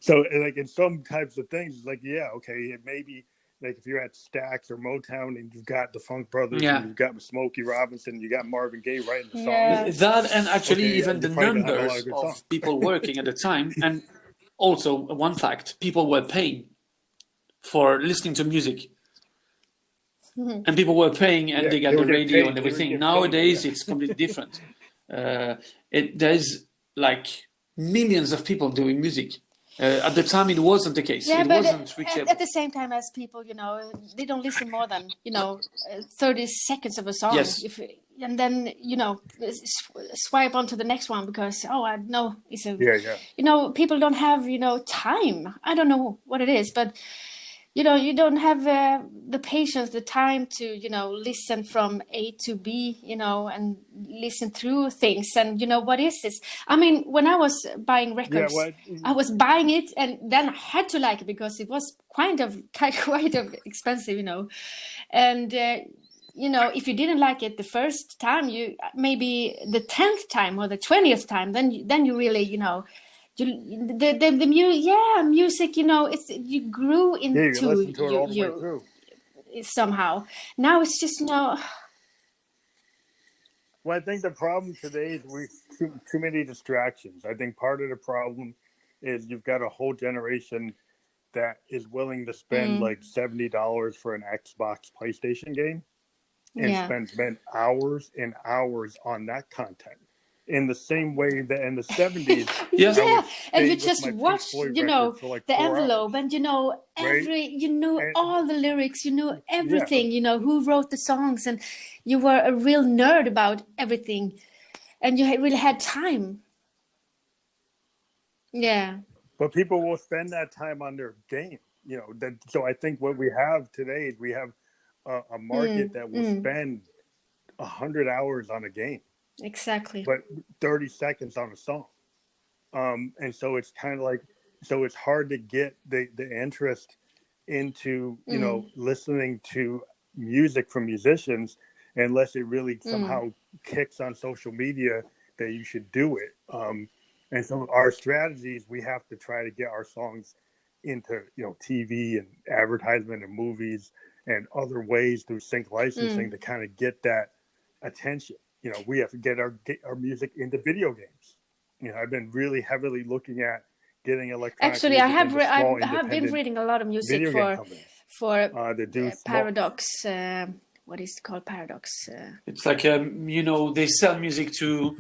So like in some types of things, it's like, it may be like if you're at Stax or Motown and you've got the Funk Brothers and you've got Smokey Robinson, you got Marvin Gaye writing the songs. That, and actually even the numbers of people working at the time. And also one fact, people were paying for listening to music. And people were paying and they got the radio and everything. Nowadays it's completely different. There's like millions of people doing music. At the time, it wasn't the case. Yeah, it but wasn't reachable. at the same time as people, they don't listen more than 30 seconds of a song. Yes. And then swipe on to the next one because I know it's a people don't have time. I don't know what it is, but you don't have the patience, the time to listen from A to B, and listen through things. And what is this? I mean, when I was buying records, I was buying it and then I had to like it because it was quite expensive, and if you didn't like it the first time, you maybe the 10th time or the 20th time, then you really the music, it's you grew into you somehow. Now it's just Well, I think the problem today is we too many distractions. I think part of the problem is you've got a whole generation that is willing to spend like $70 for an Xbox PlayStation game and spend hours and hours on that content. In the same way that in the 70s, and you just watch, like the envelope, hours. And all the lyrics, everything, who wrote the songs, and you were a real nerd about everything, and you really had time. Yeah. But people will spend that time on their game, so I think what we have today is we have a market that will spend 100 hours on a game. Exactly. But 30 seconds on a song. And so it's kind of like, so it's hard to get the interest into, listening to music from musicians unless it really somehow kicks on social media that you should do it. And so our strategies, we have to try to get our songs into, TV and advertisement and movies and other ways through sync licensing to kind of get that attention. We have to get our music into video games. I've been really heavily looking at getting electronic. Actually, I have been reading a lot of music for Paradox. What is it called? Paradox. It's like they sell music to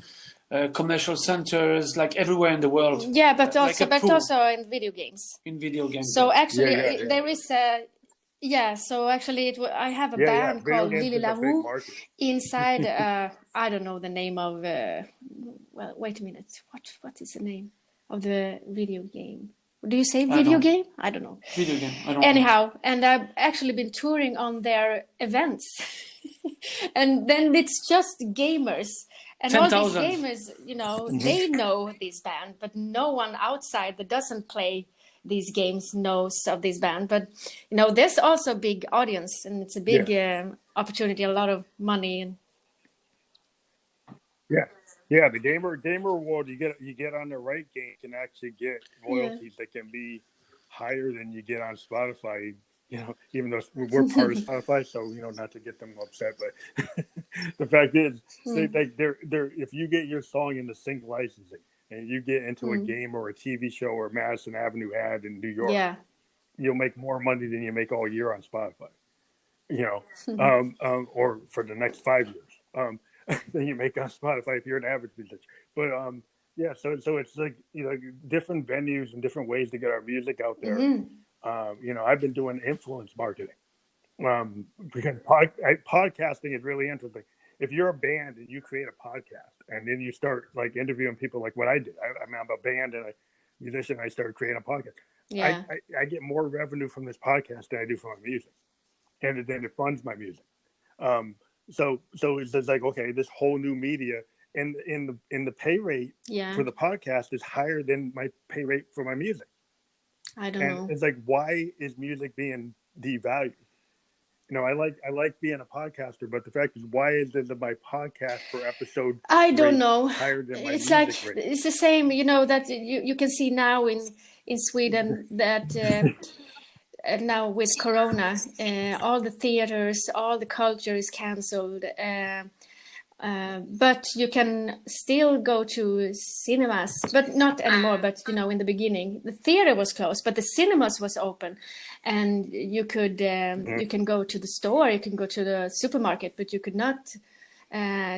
commercial centers like everywhere in the world. Yeah, but also in video games. In video games. So actually, there is a. Yeah, so actually, I have a band called Lily Lavou inside. I don't know the name of. Well, wait a minute. What is the name of the video game? Do you say video game? I don't know. Video game. I don't know. And I've actually been touring on their events, and then it's just gamers. And 10, all these gamers, they know this band, but no one outside that doesn't play these games knows of this band. But there's also a big audience, and it's a big opportunity, a lot of money. And the gamer world, you get on the right game, can actually get royalties that can be higher than you get on Spotify. Even though we're part of Spotify, so not to get them upset, but the fact is, they're if you get your song into sync licensing and you get into a game or a TV show or Madison Avenue ad in New York, you'll make more money than you make all year on Spotify, or for the next 5 years, than you make on Spotify if you're an average musician. But so it's like different venues and different ways to get our music out there. I've been doing influence marketing because podcasting is really interesting. If you're a band and you create a podcast and then you start like interviewing people like what I did, I'm a band and a musician, I started creating a podcast. Yeah. I get more revenue from this podcast than I do from my music. And then it funds my music. So it's like, okay, this whole new media and in the pay rate for the podcast is higher than my pay rate for my music. I don't know. It's like, why is music being devalued? I like being a podcaster, but the fact is, why is it that my podcast per episode I don't know higher than my it's music like rate? It's the same, that you can see now in Sweden that now with Corona, all the theaters, all the culture is cancelled. But you can still go to cinemas, but not anymore. But in the beginning, the theater was closed, but the cinemas was open, and you could you can go to the store, you can go to the supermarket, but you could not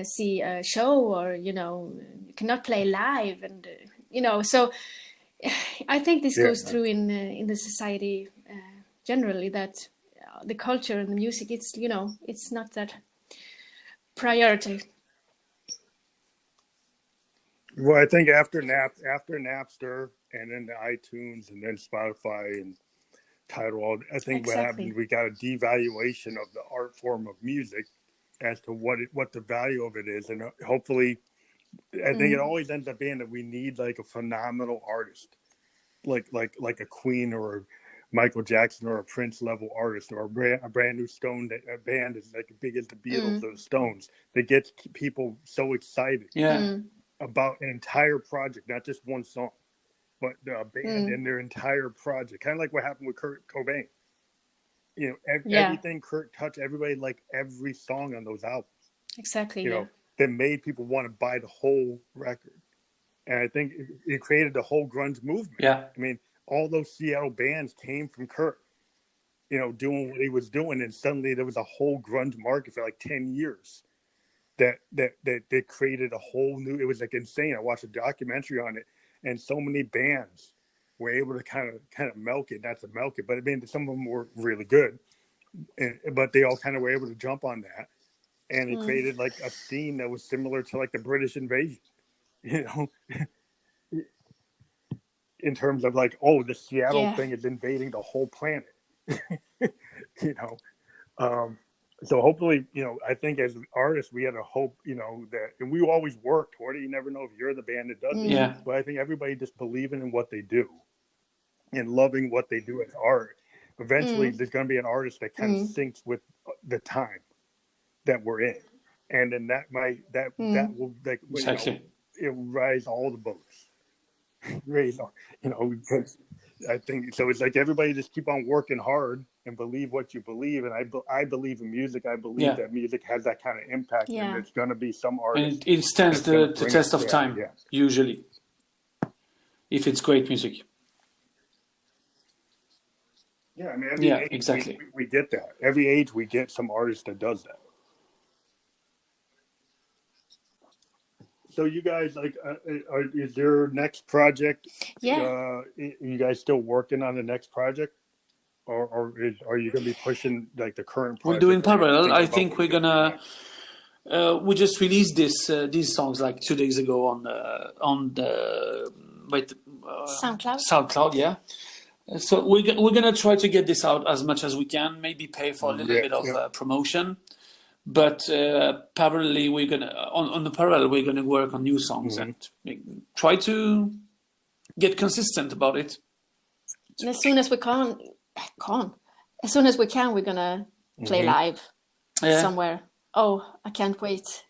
see a show, or you cannot play live, and so I think this Yeah. goes through in the society generally, that the culture and the music, it's, you know, it's not that priority. Well, I think after Napster, and then the iTunes, and then Spotify and Tidal, I think what Exactly. happened, we got a devaluation of the art form of music as to what the value of it is, and hopefully, I think it always ends up being that we need like a phenomenal artist, like a Queen or a Michael Jackson or a Prince level artist, or a brand new a band is like as big as the Beatles or the Stones, that gets people so excited about an entire project, not just one song, but the band and their entire project. Kind of like what happened with Kurt Cobain. You know, everything Kurt touched, everybody liked every song on those albums. Exactly. You know, that made people want to buy the whole record. And I think it created the whole grunge movement. Yeah. I mean, all those Seattle bands came from Kurt, you know, doing what he was doing, and suddenly there was a whole grunge market for like 10 years. That created a whole new. It was like insane. I watched a documentary on it, and so many bands were able to kind of milk it. Not to milk it, but I mean, some of them were really good, but they all kind of were able to jump on that, and it created like a scene that was similar to like the British invasion, you know, in terms of like, oh, the Seattle thing is invading the whole planet, you know. So hopefully, you know, I think as artists, we had a hope, you know, that, and we always work toward it. You never know if you're the band that does it. But I think everybody just believing in what they do and loving what they do as art. Eventually, there's going to be an artist that kind of syncs with the time that we're in, and then that will like, Exactly. You know, it will rise all the boats, raise all, you know. Because I think so. It's like everybody just keep on working hard and believe what you believe. And I believe in music. I believe that music has that kind of impact, and there's going to be some artists. And it stands the test of time, usually, if it's great music. Yeah, I mean, every age exactly. We get that. Every age we get some artist that does that. So you guys, like, is your next project? You guys still working on the next project, or are you going to be pushing like the current project? We'll do in parallel. I think we're gonna. We just released these songs like 2 days ago on the SoundCloud, yeah. So we're gonna try to get this out as much as we can. Maybe pay for a little bit of promotion. But parallelly, we're gonna on the parallel we're gonna work on new songs and try to get consistent about it. And as soon as we can, we're gonna play live somewhere. Oh, I can't wait.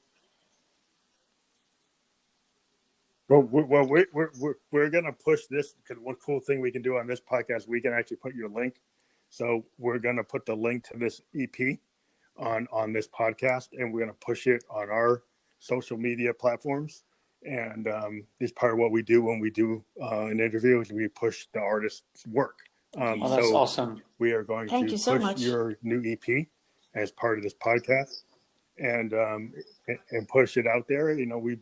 Well, we're gonna push this, because one cool thing we can do on this podcast, we can actually put your link. So we're gonna put the link to this EP on this podcast, and we're going to push it on our social media platforms. And it's part of what we do when we do an interview, is we push the artist's work. That's awesome. We are going to push your new EP as part of this podcast, and push it out there. You know, we've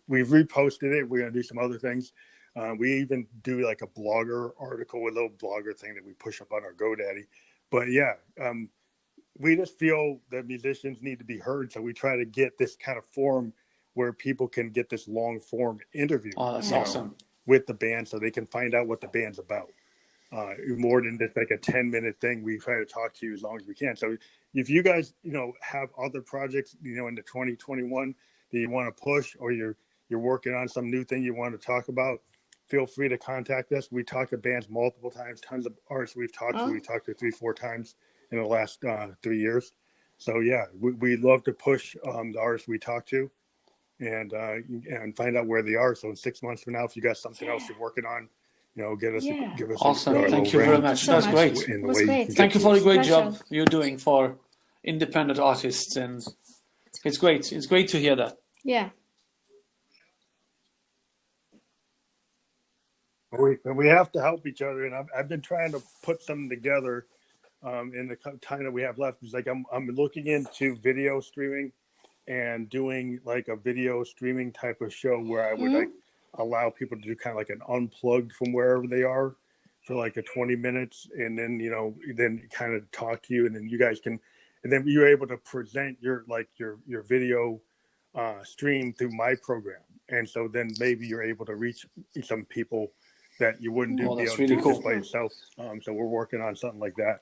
reposted it. We're going to do some other things. We even do like a blogger article, a little blogger thing that we push up on our GoDaddy. But we just feel that musicians need to be heard, so we try to get this kind of forum where people can get this long form interview. Oh, that's awesome. With the band, so they can find out what the band's about. More than just like a 10-minute thing. We try to talk to you as long as we can. So if you guys, you know, have other projects, you know, into 2021 that you want to push, or you're working on some new thing you want to talk about, feel free to contact us. We talk to bands multiple times. Tons of artists we've talked to. We talked to 3-4 times in the last 3 years. So we love to push the artists we talk to, and find out where they are. So in 6 months from now, if you got something else you're working on, you know, give us awesome. Thank you very much. That's great. Thank you for the great job you're doing for independent artists, and it's great. It's great to hear that. Yeah. We have to help each other, and I've been trying to put something together. In the time that we have left, is like I'm looking into video streaming and doing like a video streaming type of show where I would like allow people to do kind of like an unplugged from wherever they are for like a 20 minutes, and then then kind of talk to you, and then you guys can, and then you're able to present your video stream through my program, and so then maybe you're able to reach some people that you wouldn't be able to do just by yourself. So we're working on something like that,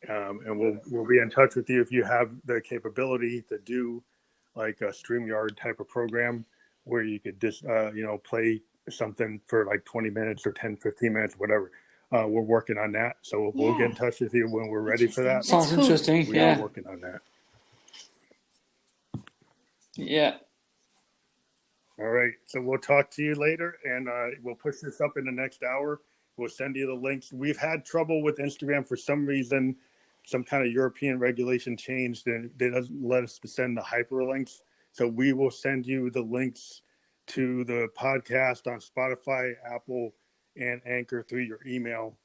and we'll be in touch with you if you have the capability to do like a StreamYard type of program where you could just play something for like 20 minutes or 10, 15 minutes, whatever. We're working on that, so we'll get in touch with you when we're ready for that. Sounds interesting. We are working on that. Yeah. All right, so we'll talk to you later, and we'll push this up in the next hour. We'll send you the links. We've had trouble with Instagram for some reason. Some kind of European regulation changed, and they doesn't let us to send the hyperlinks. So we will send you the links to the podcast on Spotify, Apple, and Anchor through your email.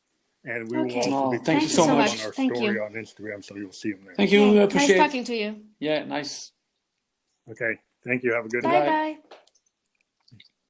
And we will also be thank you so much on our story on Instagram, so you'll see them there. Thank you. Yeah, Appreciate nice talking to you. Yeah, nice. Okay. Thank you. Have a good night. Bye bye.